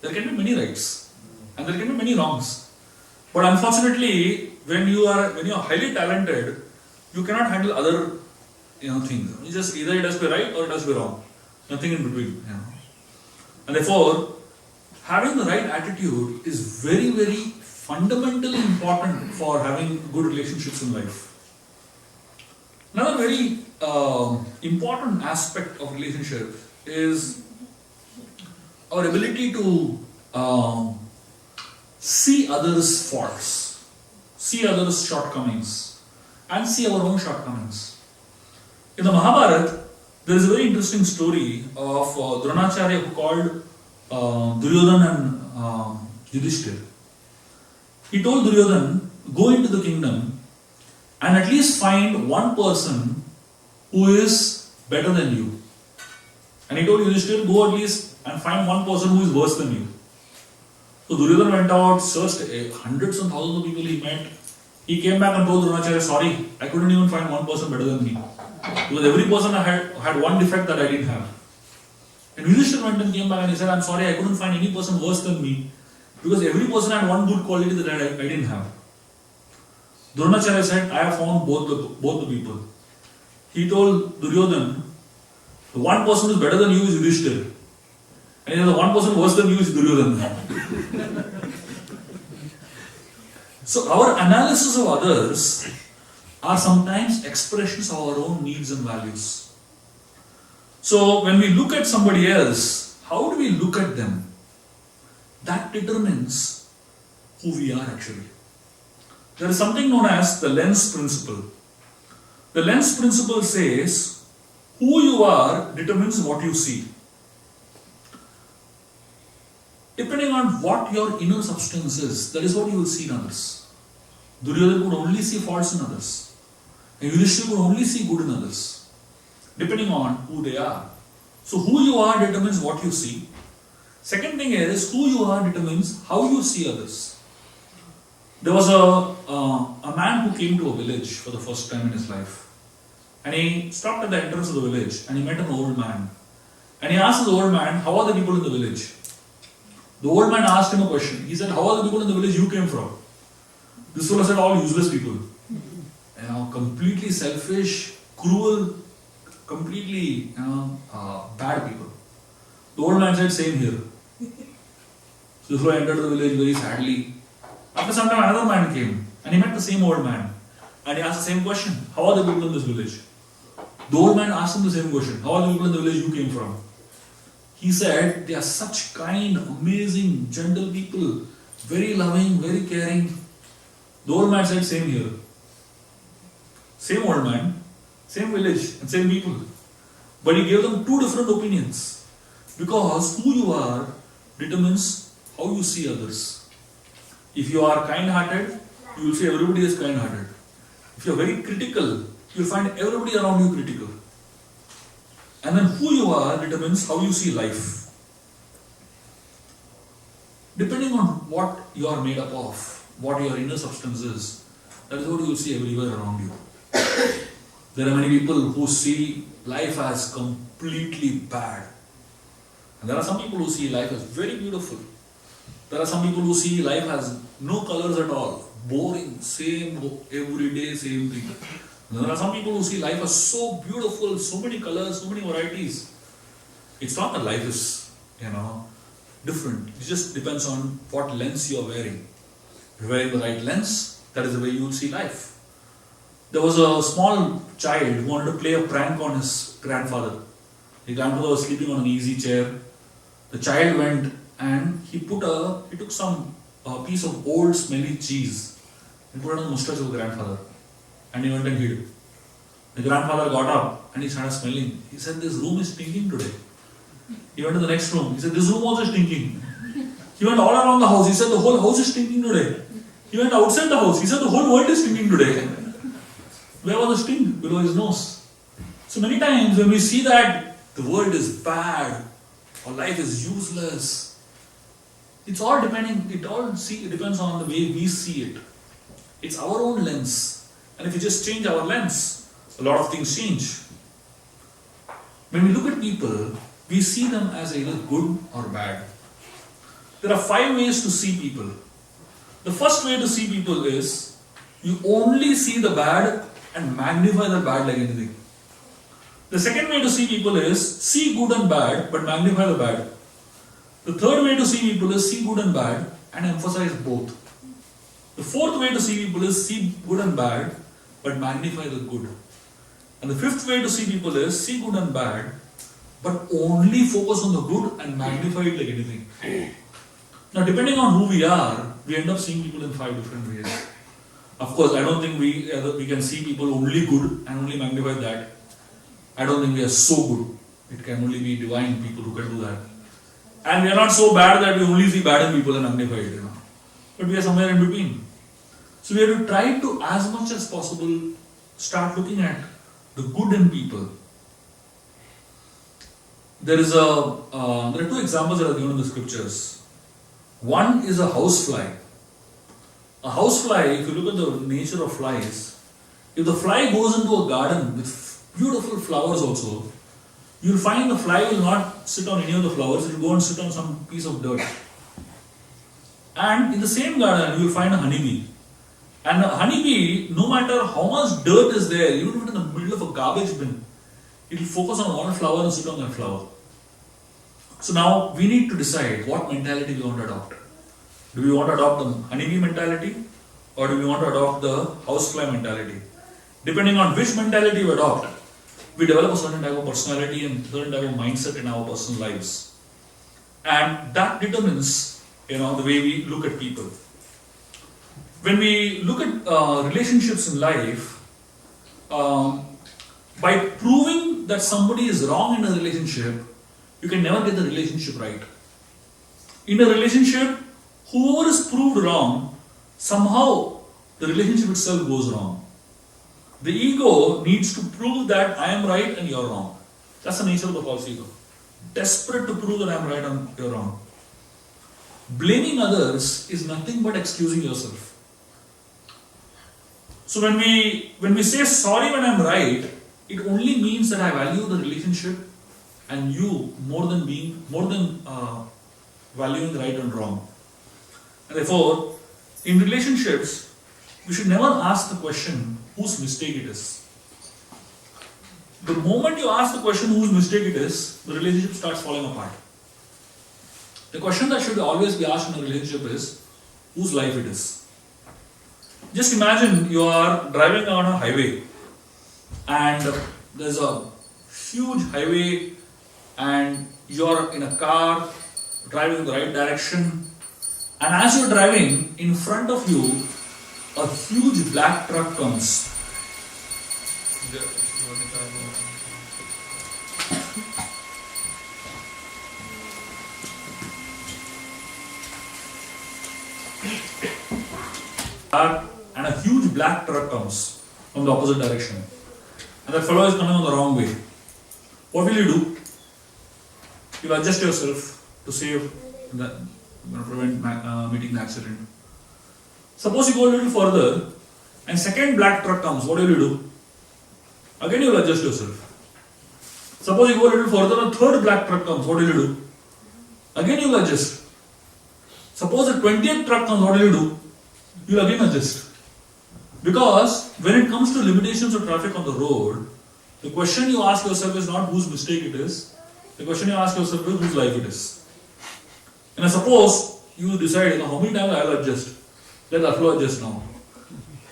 There can be many rights and there can be many wrongs. But unfortunately, when you are highly talented, you cannot handle other things. You just either it has to be right or it has to be wrong. Nothing in between. And therefore, having the right attitude is very, very fundamentally important for having good relationships in life. Another very important aspect of relationship is our ability to see others' faults, see others' shortcomings, and see our own shortcomings. In the Mahabharata, there is a very interesting story of Dronacharya who called Duryodhana and Yudhishthira. He told Duryodhana, go into the kingdom and at least find one person who is better than you. And he told Yudhishthira, go at least and find one person who is worse than you. So Duryodhana went out, searched hundreds and thousands of people he met. He came back and told Dronacharya, sorry, I couldn't even find one person better than me. Because every person had one defect that I didn't have. And Yudhishthira went and came back and he said, I'm sorry, I couldn't find any person worse than me. Because every person had one good quality that I didn't have. Dronacharya said, I have found both the people. He told Duryodhana, the one person who is better than you is Yudhishthira. And the one person worse than you is Duryodhana. So our analysis of others are sometimes expressions of our own needs and values. So when we look at somebody else, how do we look at them? That determines who we are actually. There is something known as the lens principle. The lens principle says, who you are determines what you see. Depending on what your inner substance is, that is what you will see in others. Duryodhana could only see faults in others. And Yudhishthira could only see good in others. Depending on who they are. So who you are determines what you see. Second thing is, who you are determines how you see others. There was a man who came to a village for the first time in his life. And he stopped at the entrance of the village and he met an old man. And he asked the old man, how are the people in the village? The old man asked him a question. He said, how are the people in the village you came from? This fellow said, all useless people. Completely selfish, cruel, completely bad people. The old man said, same here. So this fellow entered the village very sadly. After some time, another man came and he met the same old man. And he asked the same question, how are the people in this village? The old man asked him the same question, how are the people in the village you came from? He said, they are such kind, amazing, gentle people, very loving, very caring. The old man said, same here. Same old man, same village and same people. But he gave them two different opinions. Because who you are determines how you see others. If you are kind-hearted, you will see everybody is kind-hearted. If you are very critical, you will find everybody around you critical. And then who you are determines how you see life. Depending on what you are made up of, what your inner substance is, that is what you will see everywhere around you. There are many people who see life as completely bad. And there are some people who see life as very beautiful. There are some people who see life as no colors at all. Boring, same, everyday, same thing. And there are some people who see life as so beautiful, so many colors, so many varieties. It's not that life is, different. It just depends on what lens you are wearing. If you're wearing the right lens, that is the way you will see life. There was a small child who wanted to play a prank on his grandfather. His grandfather was sleeping on an easy chair. The child went and he took some piece of old smelly cheese and put it on the mustache of the grandfather. And he went and hid. The grandfather got up and he started smelling. He said, this room is stinking today. He went to the next room. He said, this room also is stinking. He went all around the house. He said, the whole house is stinking today. He went outside the house. He said, the whole world is stinking today. Where was the stink? Below his nose. So many times when we see that the world is bad or life is useless, it all depends on the way we see it. It's our own lens. And if you just change our lens, a lot of things change. When we look at people, we see them as either good or bad. There are 5 ways to see people. The first way to see people is you only see the bad and magnify the bad like anything. The second way to see people is see good and bad but magnify the bad. The third way to see people is see good and bad and emphasize both. The fourth way to see people is see good and bad but magnify the good. And the fifth way to see people is see good and bad but only focus on the good and magnify it like anything. Now, depending on who we are, we end up seeing people in 5 different ways. Of course, I don't think we can see people only good and only magnify that. I don't think we are so good. It can only be divine people who can do that. And we are not so bad that we only see bad in people and magnify it, But we are somewhere in between. So we have to try to, as much as possible, start looking at the good in people. There are 2 examples that are given in the scriptures. One is a housefly. A housefly, if you look at the nature of flies, if the fly goes into a garden with beautiful flowers also, you'll find the fly will not sit on any of the flowers, it will go and sit on some piece of dirt. And in the same garden, you will find a honeybee. And a honeybee, no matter how much dirt is there, even if it's in the middle of a garbage bin, it will focus on one flower and sit on that flower. So now we need to decide what mentality we want to adopt. Do we want to adopt the honeybee mentality or do we want to adopt the housefly mentality? Depending on which mentality we adopt, we develop a certain type of personality and certain type of mindset in our personal lives. And that determines, the way we look at people. When we look at relationships in life, by proving that somebody is wrong in a relationship, you can never get the relationship right. In a relationship, whoever is proved wrong, somehow the relationship itself goes wrong. The ego needs to prove that I am right and you are wrong. That's the nature of the false ego. Desperate to prove that I am right and you are wrong. Blaming others is nothing but excusing yourself. So when we say sorry when I am right, it only means that I value the relationship and you more than valuing right and wrong. And therefore, in relationships, we should never ask the question whose mistake it is. The moment you ask the question whose mistake it is, the relationship starts falling apart. The question that should always be asked in a relationship is whose life it is. Just imagine you are driving on a highway and there's a huge highway and you're in a car driving in the right direction, and as you're driving, in front of you a huge black truck comes. And a huge black truck comes from the opposite direction, and that fellow is coming on the wrong way. What will you do? You'll adjust yourself to save the prevent meeting the accident. Suppose you go a little further and second black truck comes, what will you do? Again you will adjust yourself. Suppose you go a little further and third black truck comes, what will you do? Again you will adjust. Suppose the 20th truck comes, what will you do? You will again adjust. Because when it comes to limitations of traffic on the road, the question you ask yourself is not whose mistake it is. The question you ask yourself is whose life it is. And suppose you decide, how many times I will adjust. Let the flow adjust now.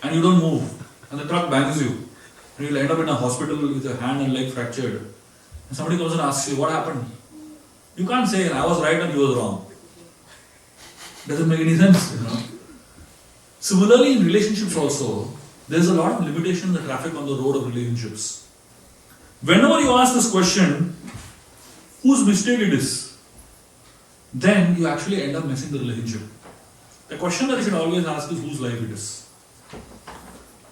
And you don't move. And the truck bangs you. And you will end up in a hospital with your hand and leg fractured. And somebody comes and asks you, what happened? You can't say, I was right and you was wrong. Doesn't make any sense, Similarly, in relationships also, there is a lot of limitation in the traffic on the road of relationships. Whenever you ask this question, whose mistake it is, then you actually end up messing the relationship. The question that you should always ask is whose life it is.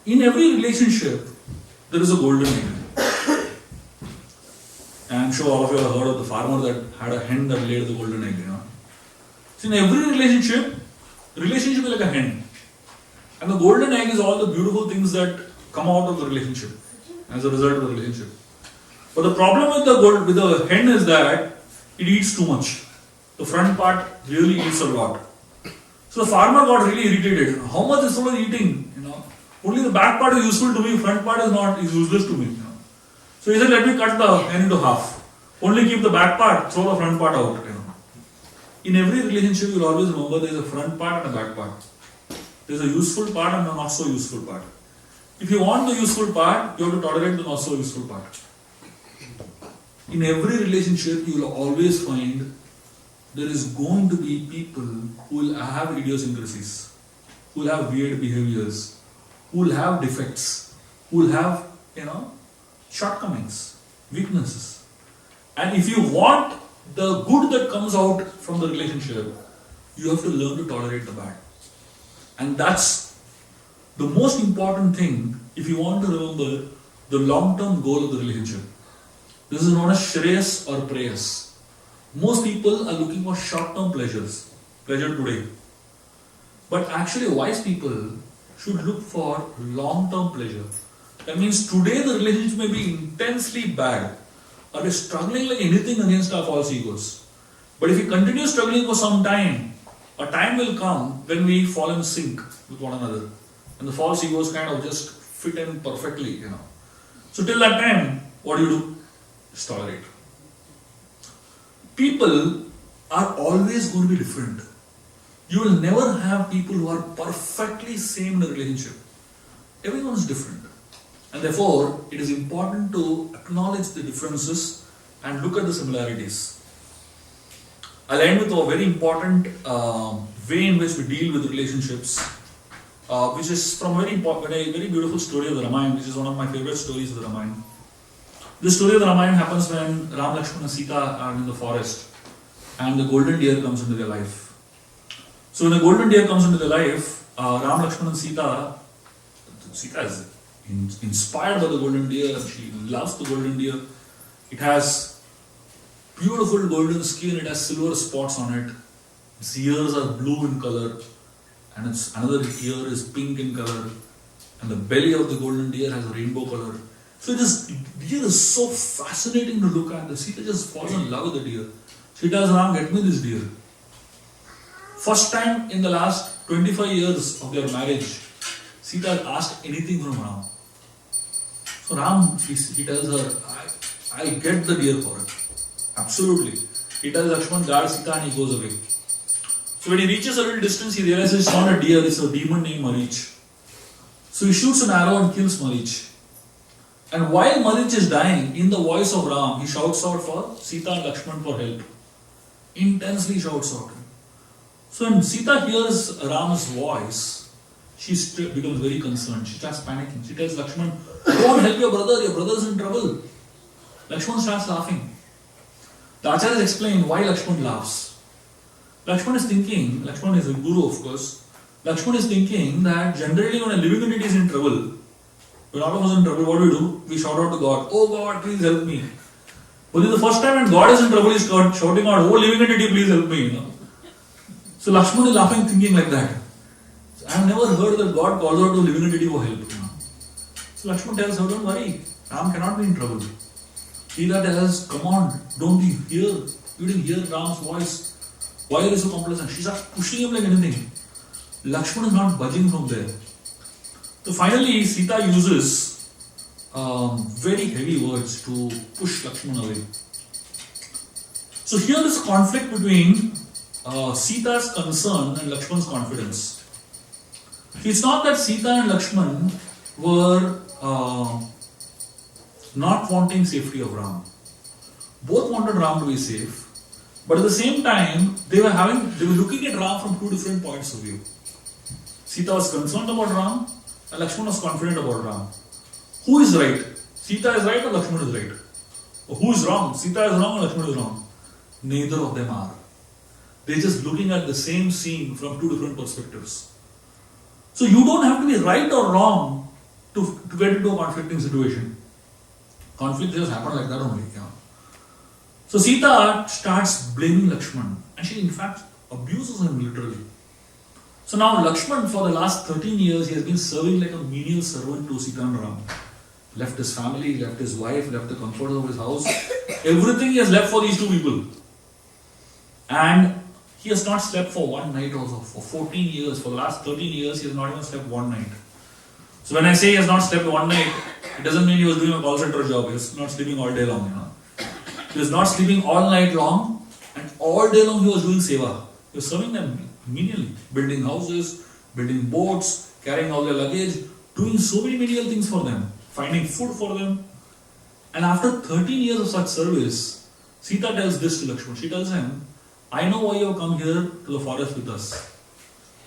In every relationship, there is a golden egg. And I'm sure all of you have heard of the farmer that had a hen that laid the golden egg. So in every relationship is like a hen. And the golden egg is all the beautiful things that come out of the relationship as a result of the relationship. But the problem with the hen is that it eats too much. The front part really eats a lot. So the farmer got really irritated. How much is someone eating? Only the back part is useful to me, front part is useless to me. So he said, let me cut the hen into half. Only keep the back part, throw the front part out. In every relationship, you'll always remember there is a front part and a back part. There is a useful part and a not so useful part. If you want the useful part, you have to tolerate the not so useful part. In every relationship, you will always find there is going to be people who will have idiosyncrasies, who will have weird behaviors, who will have defects, who will have, shortcomings, weaknesses. And if you want the good that comes out from the relationship, you have to learn to tolerate the bad. And that's the most important thing if you want to remember the long-term goal of the relationship. This is known as Shreyas or Preyas. Most people are looking for short-term pleasures, pleasure today. But actually wise people should look for long-term pleasure. That means today the relationship may be intensely bad, or we're struggling like anything against our false egos. But if we continue struggling for some time, a time will come when we fall in sync with one another. And the false egos kind of just fit in perfectly, So till that time, what do? Just tolerate. People are always going to be different. You will never have people who are perfectly same in a relationship. Everyone is different. And therefore, it is important to acknowledge the differences and look at the similarities. I'll end with a very important way in which we deal with relationships, which is from a very beautiful story of the Ramayana, which is one of my favorite stories of the Ramayana. This story of the Ramayana happens when Ram, Lakshmana and Sita are in the forest and the golden deer comes into their life. So when the golden deer comes into their life, Ram, Lakshmana and Sita is inspired by the golden deer. She loves the golden deer. It has beautiful golden skin. It has silver spots on it. Its ears are blue in color, and its another ear is pink in color. And the belly of the golden deer has a rainbow color. So this deer is so fascinating to look at. The Sita just falls in love with the deer. She tells Ram, "Get me this deer." First time in the last 25 years of their marriage, Sita had asked anything from Ram. So Ram, he tells her, I'll get the deer for her. Absolutely. He tells Lakshman, guard Sita, and he goes away. So when he reaches a little distance, he realizes it's not a deer, it's a demon named Marich. So he shoots an arrow and kills Marich. And while Marich is dying, in the voice of Ram, he shouts out for Sita and Lakshman for help. Intensely shouts out. So when Sita hears Ram's voice, she becomes very concerned. She starts panicking. She tells Lakshman, go and help your brother is in trouble. Lakshman starts laughing. The Acharyas explain why Lakshman laughs. Lakshman is thinking, Lakshman is a guru of course, Lakshman is thinking that generally when a living entity is in trouble, when all of us are in trouble, what do? We shout out to God, oh God, please help me. But this is the first time when God is in trouble, he's shouting out, oh living entity, please help me. So Lakshman is laughing, thinking like that. I have never heard that God calls out to a living entity for help. So Lakshman tells her, don't worry, Ram cannot be in trouble. Sita tells, come on, don't you hear? You didn't hear Ram's voice. Why are you so complacent? She starts pushing him like anything. Lakshman is not budging from there. So finally, Sita uses very heavy words to push Lakshman away. So here is conflict between Sita's concern and Lakshman's confidence. It's not that Sita and Lakshman were not wanting safety of Ram. Both wanted Ram to be safe, but at the same time, they were looking at Ram from two different points of view. Sita was concerned about Ram, and Lakshman was confident about Ram. Who is right? Sita is right or Lakshman is right? Or who is wrong? Sita is wrong or Lakshman is wrong? Neither of them are. They're just looking at the same scene from two different perspectives. So you don't have to be right or wrong to get into a conflicting situation. Conflict just happen like that only. So Sita starts blaming Lakshman, and she in fact abuses him literally. So now Lakshman, for the last 13 years, he has been serving like a menial servant to Sita and Ram. Left his family, left his wife, left the comfort of his house. Everything he has left for these two people. And he has not slept for one night also. For 14 years, for the last 13 years, he has not even slept one night. So when I say he has not slept one night, it doesn't mean he was doing a call center job. He was not sleeping all day long, He was not sleeping all night long, and all day long he was doing seva. He was serving them menially, building houses, building boats, carrying all their luggage, doing so many menial things for them, finding food for them. And after 13 years of such service, Sita tells this to Lakshman. She tells him, I know why you have come here to the forest with us.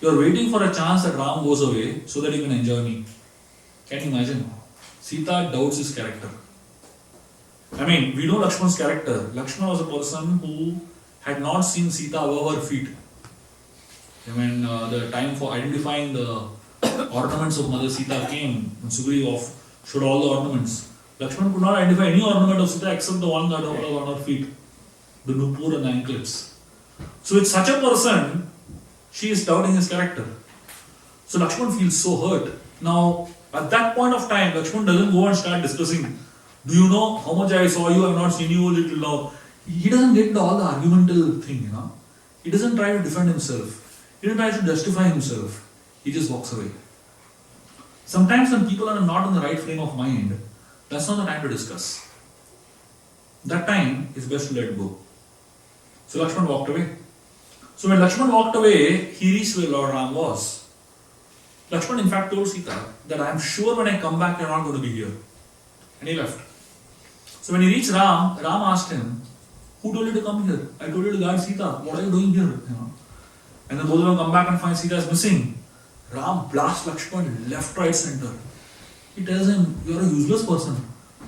You are waiting for a chance that Ram goes away so that you can enjoy me. Can you imagine? Sita doubts his character. I mean, we know Lakshman's character. Lakshman was a person who had not seen Sita above her feet. I mean, the time for identifying the ornaments of Mother Sita came when Sugriva showed all the ornaments. Lakshman could not identify any ornament of Sita except the one that was on her feet, the nupur and the anklets. So with such a person, she is doubting his character. So Lakshman feels so hurt. Now, at that point of time, Lakshman doesn't go and start discussing, do you know how much I saw you, I have not seen you little now. He doesn't get into all the argumental thing, He doesn't try to defend himself. He doesn't try to justify himself. He just walks away. Sometimes when people are not in the right frame of mind, that's not the time to discuss. That time is best to let go. So Lakshman walked away. So when Lakshman walked away, he reached where Lord Ram was. Lakshman in fact told Sita that I am sure when I come back you are not going to be here. And he left. So when he reached Ram, Ram asked him, who told you to come here? I told you to guard Sita. What are you doing here? And then both of them come back and find Sita is missing. Ram blasts Lakshman left, right, center. He tells him, you are a useless person.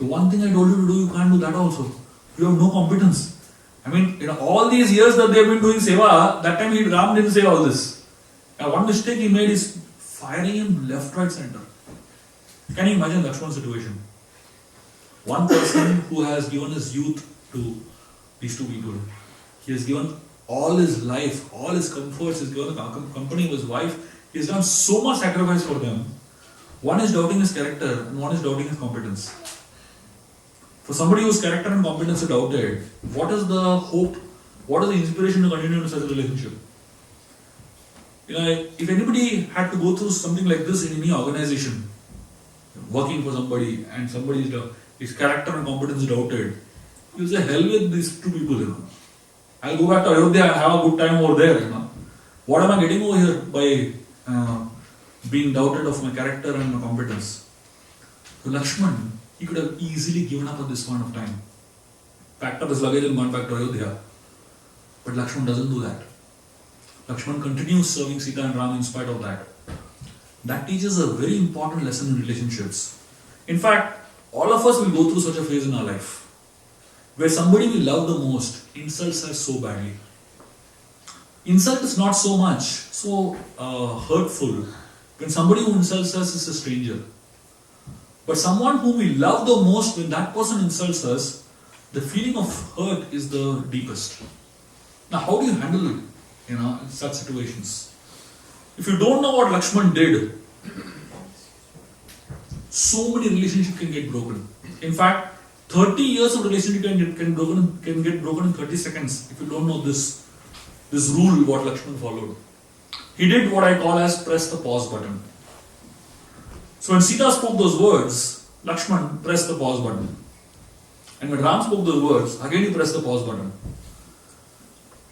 The one thing I told you to do, you can't do that also. You have no competence. I mean, in all these years that they have been doing seva, that time Ram didn't say all this. And one mistake he made is firing him left, right, center. Can you imagine Lakshman's situation? One person who has given his youth to these two people. He has given all his life, all his comforts, he has given the company of his wife. He has done so much sacrifice for them. One is doubting his character and one is doubting his competence. For somebody whose character and competence are doubted, what is the hope, what is the inspiration to continue in such a relationship? If anybody had to go through something like this in any organization, working for somebody and somebody's his character and competence is doubted, you'll say, hell with these two people, I'll go back to Ayodhya and have a good time over there, What am I getting over here by being doubted of my character and my competence? So Lakshman, he could have easily given up at this point of time. Packed up his luggage and gone back to Ayodhya. But Lakshman doesn't do that. Lakshman continues serving Sita and Ram in spite of that. That teaches a very important lesson in relationships. In fact, all of us will go through such a phase in our life where somebody we love the most insults us so badly. Insult is not so much so hurtful when somebody who insults us is a stranger. But someone whom we love the most, when that person insults us, the feeling of hurt is the deepest. Now, how do you handle it, in such situations? If you don't know what Lakshman did, so many relationships can get broken. In fact, 30 years of relationship can get broken in 30 seconds if you don't know this rule what Lakshman followed. He did what I call as press the pause button. So when Sita spoke those words, Lakshman pressed the pause button. And when Ram spoke those words, again he pressed the pause button.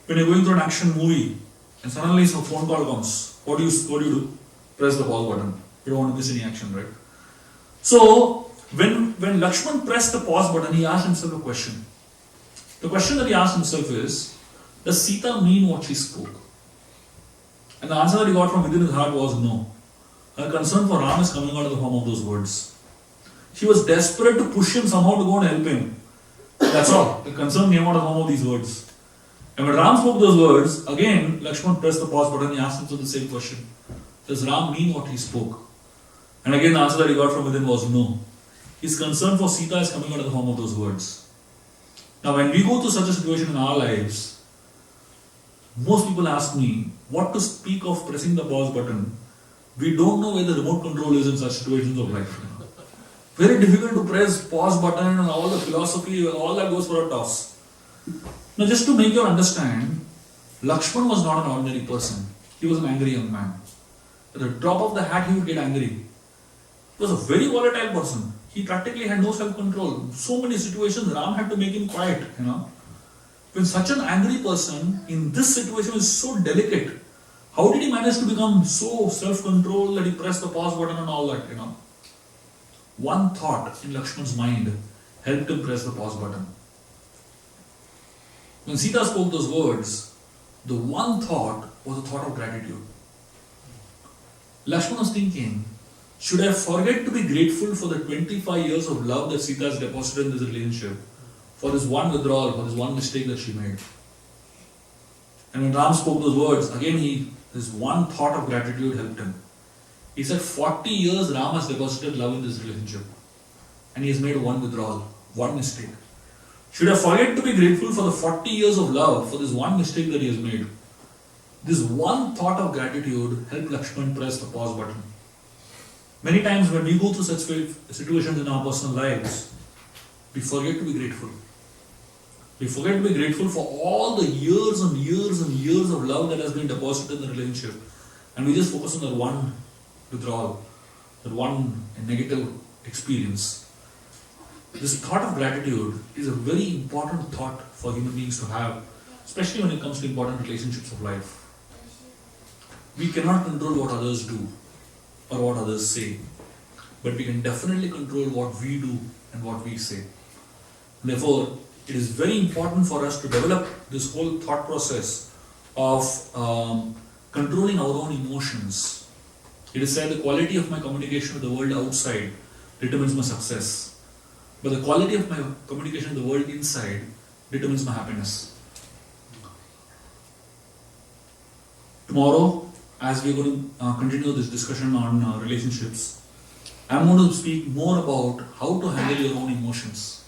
When you're going through an action movie and suddenly some phone call comes, what do you do? Press the pause button. You don't want to miss any action, right? So when Lakshman pressed the pause button, he asked himself a question. The question that he asked himself is, does Sita mean what she spoke? And the answer that he got from within his heart was no. Her concern for Ram is coming out of the form of those words. She was desperate to push him somehow to go and help him. That's all. The concern came out of the form of these words. And when Ram spoke those words, again Lakshman pressed the pause button and he asked himself the same question. Does Ram mean what he spoke? And again the answer that he got from within was no. His concern for Sita is coming out of the form of those words. Now when we go through such a situation in our lives, Most people ask me, what to speak of pressing the pause button? We don't know where the remote control is in such situations of life. Very difficult to press pause button and all the philosophy, all that goes for a toss. Now just to make you understand, Lakshman was not an ordinary person. He was an angry young man. At the drop of the hat he would get angry. He was a very volatile person. He practically had no self-control. So many situations Ram had to make him quiet, When such an angry person in this situation is so delicate, how did he manage to become so self-controlled that he pressed the pause button and all that, One thought in Lakshman's mind helped him press the pause button. When Sita spoke those words, the one thought was a thought of gratitude. Lakshman was thinking, should I forget to be grateful for the 25 years of love that Sita has deposited in this relationship, for this one withdrawal, for this one mistake that she made? And when Ram spoke those words, again this one thought of gratitude helped him. He said, 40 years Ram has deposited love in this relationship, and he has made one withdrawal, one mistake. Should I forget to be grateful for the 40 years of love, for this one mistake that he has made? This one thought of gratitude helped Lakshman press the pause button. Many times when we go through such situations in our personal lives, we forget to be grateful. We forget to be grateful for all the years and years and years of love that has been deposited in the relationship. And we just focus on that one withdrawal, that one negative experience. This thought of gratitude is a very important thought for human beings to have, especially when it comes to important relationships of life. We cannot control what others do or what others say, but we can definitely control what we do and what we say. Therefore, it is very important for us to develop this whole thought process of controlling our own emotions. It is said the quality of my communication with the world outside determines my success, but the quality of my communication with the world inside determines my happiness. Tomorrow, as we are going to continue this discussion on relationships, I am going to speak more about how to handle your own emotions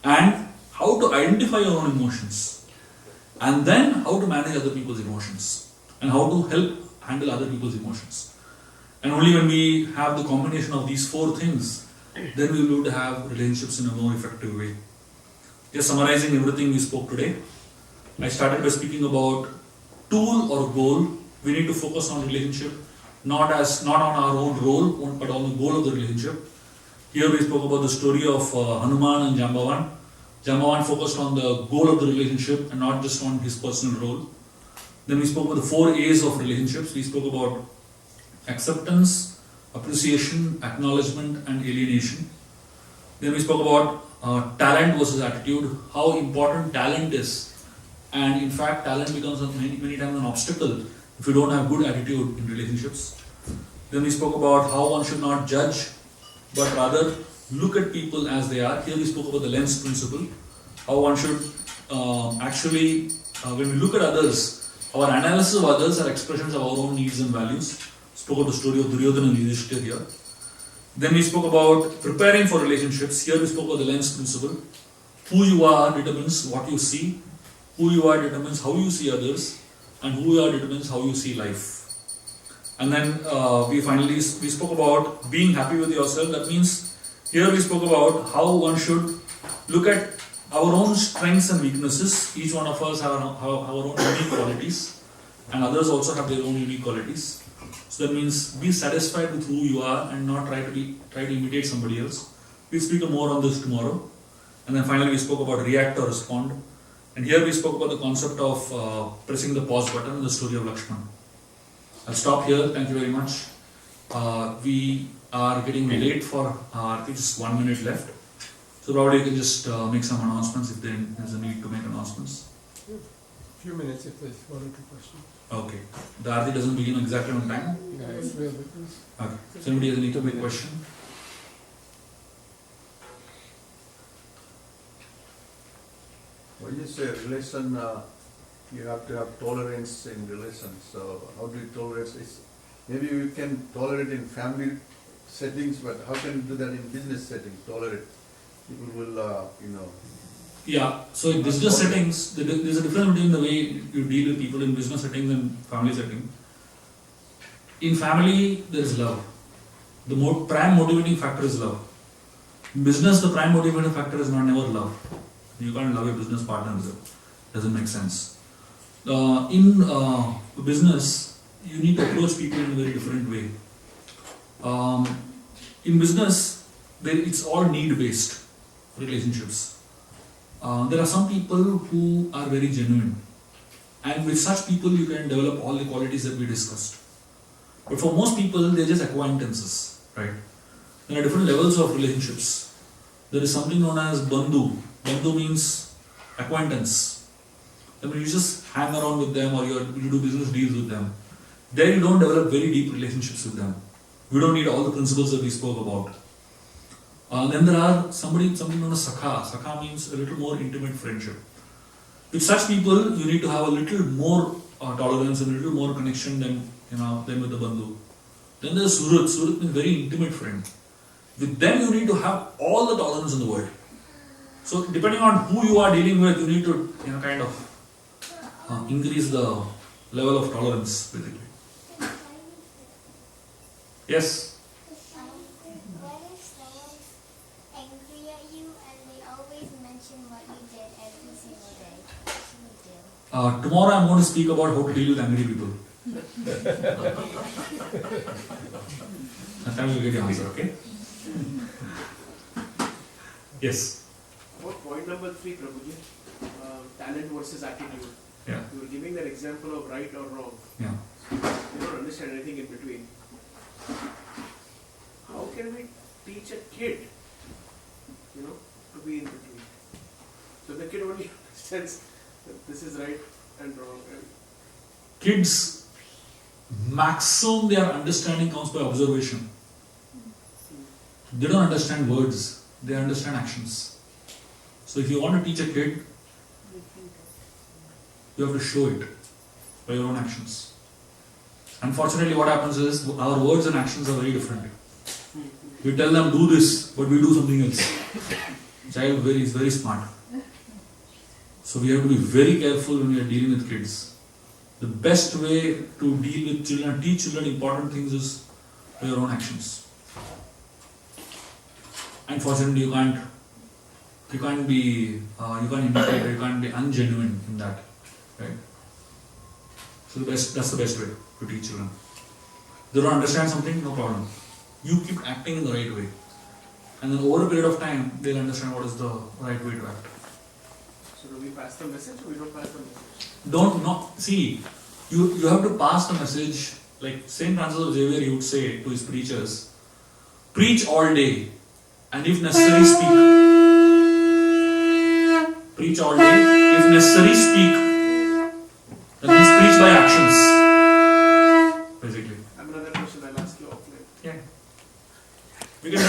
and how to identify your own emotions, and then how to manage other people's emotions and how to help handle other people's emotions. And only when we have the combination of these four things, then we will be able to have relationships in a more effective way. Just summarizing everything we spoke today, I started by speaking about tool or goal. We need to focus on relationship, not on our own role, but on the goal of the relationship. Here we spoke about the story of Hanuman and Jambavan. Jambavan focused on the goal of the relationship and not just on his personal role. Then we spoke about the 4 A's of relationships. We spoke about acceptance, appreciation, acknowledgement, and alienation. Then we spoke about talent versus attitude, how important talent is. And in fact, talent becomes many times an obstacle if you don't have good attitude in relationships. Then we spoke about how one should not judge, but rather look at people as they are. Here we spoke about the lens principle, how one should when we look at others, our analysis of others are expressions of our own needs and values. Spoke about the story of Duryodhana and Yudhishthira here. Then we spoke about preparing for relationships. Here we spoke about the lens principle. Who you are determines what you see. Who you are determines how you see others. And who you are determines how you see life. And then we spoke about being happy with yourself. That means here we spoke about how one should look at our own strengths and weaknesses. Each one of us have our own unique qualities, and others also have their own unique qualities. So that means be satisfied with who you are and not try to imitate somebody else. We'll speak more on this tomorrow. And then finally we spoke about react or respond. And here we spoke about the concept of pressing the pause button in the story of Lakshman. I'll stop here. Thank you very much. We are getting late for I think just 1 minute left. So probably you can just make some announcements if there is a need to make announcements. A few minutes if there's 1 or 2 questions. Okay. The Aarti doesn't begin exactly on time? Yeah, it's real business. Okay. So anybody has any big question? When you say relation, you have to have tolerance in relation. So how do you tolerate it? Maybe you can tolerate in family settings, but how can you do that in business settings? Tolerate. People will, Yeah, so in business settings, there's a difference between the way you deal with people in business settings and family setting. In family, there is love. The prime motivating factor is love. In business, the prime motivating factor is not never love. You can't love your business partner. Doesn't make sense. In business, you need to approach people in a very different way. In business, it's all need-based relationships. There are some people who are very genuine, and with such people you can develop all the qualities that we discussed. But for most people, they're just acquaintances, right? There are different levels of relationships. There is something known as bandhu. Bandhu means acquaintance. I mean, you just hang around with them or you do business deals with them. There you don't develop very deep relationships with them. We don't need all the principles that we spoke about. Then there are something known as sakha. Sakha means a little more intimate friendship. With such people, you need to have a little more tolerance and a little more connection than with the bandhu. Then there's surat. Surat means very intimate friend. With them, you need to have all the tolerance in the world. So depending on who you are dealing with, you need to kind of increase the level of tolerance, basically. Yes. What if someone's angry at you and they always mention what you did every single day? What should we do? Tomorrow I'm going to speak about how to deal with angry people. That time you'll get the answer, okay? Yes. About point number 3, Prabhuji, talent versus attitude. Yeah. You were giving that example of right or wrong. Yeah. You don't understand anything in between. How can we teach a kid, to be in between? So the kid only understands that this is right and wrong. Kids, maximum their understanding comes by observation. They don't understand words, they understand actions. So if you want to teach a kid, you have to show it by your own actions. Unfortunately, what happens is our words and actions are very different. We tell them do this, but we do something else. Child is very smart. So we have to be very careful when we are dealing with kids. The best way to deal with children, teach children important things is by your own actions. Unfortunately, you can't imitate, you can't be ungenuine in that, right? So that's the best way to teach children. They don't understand something, no problem. You keep acting in the right way, and then over a period of time, they'll understand what is the right way to act. So do we pass the message or we don't pass the message? See, you have to pass the message. Like Saint Francis of Xavier, he would say to his preachers, preach all day, and if necessary, speak. Preach all day, if necessary, speak. That means preach by actions, basically. I have another question I'll ask you offline. Yeah. We can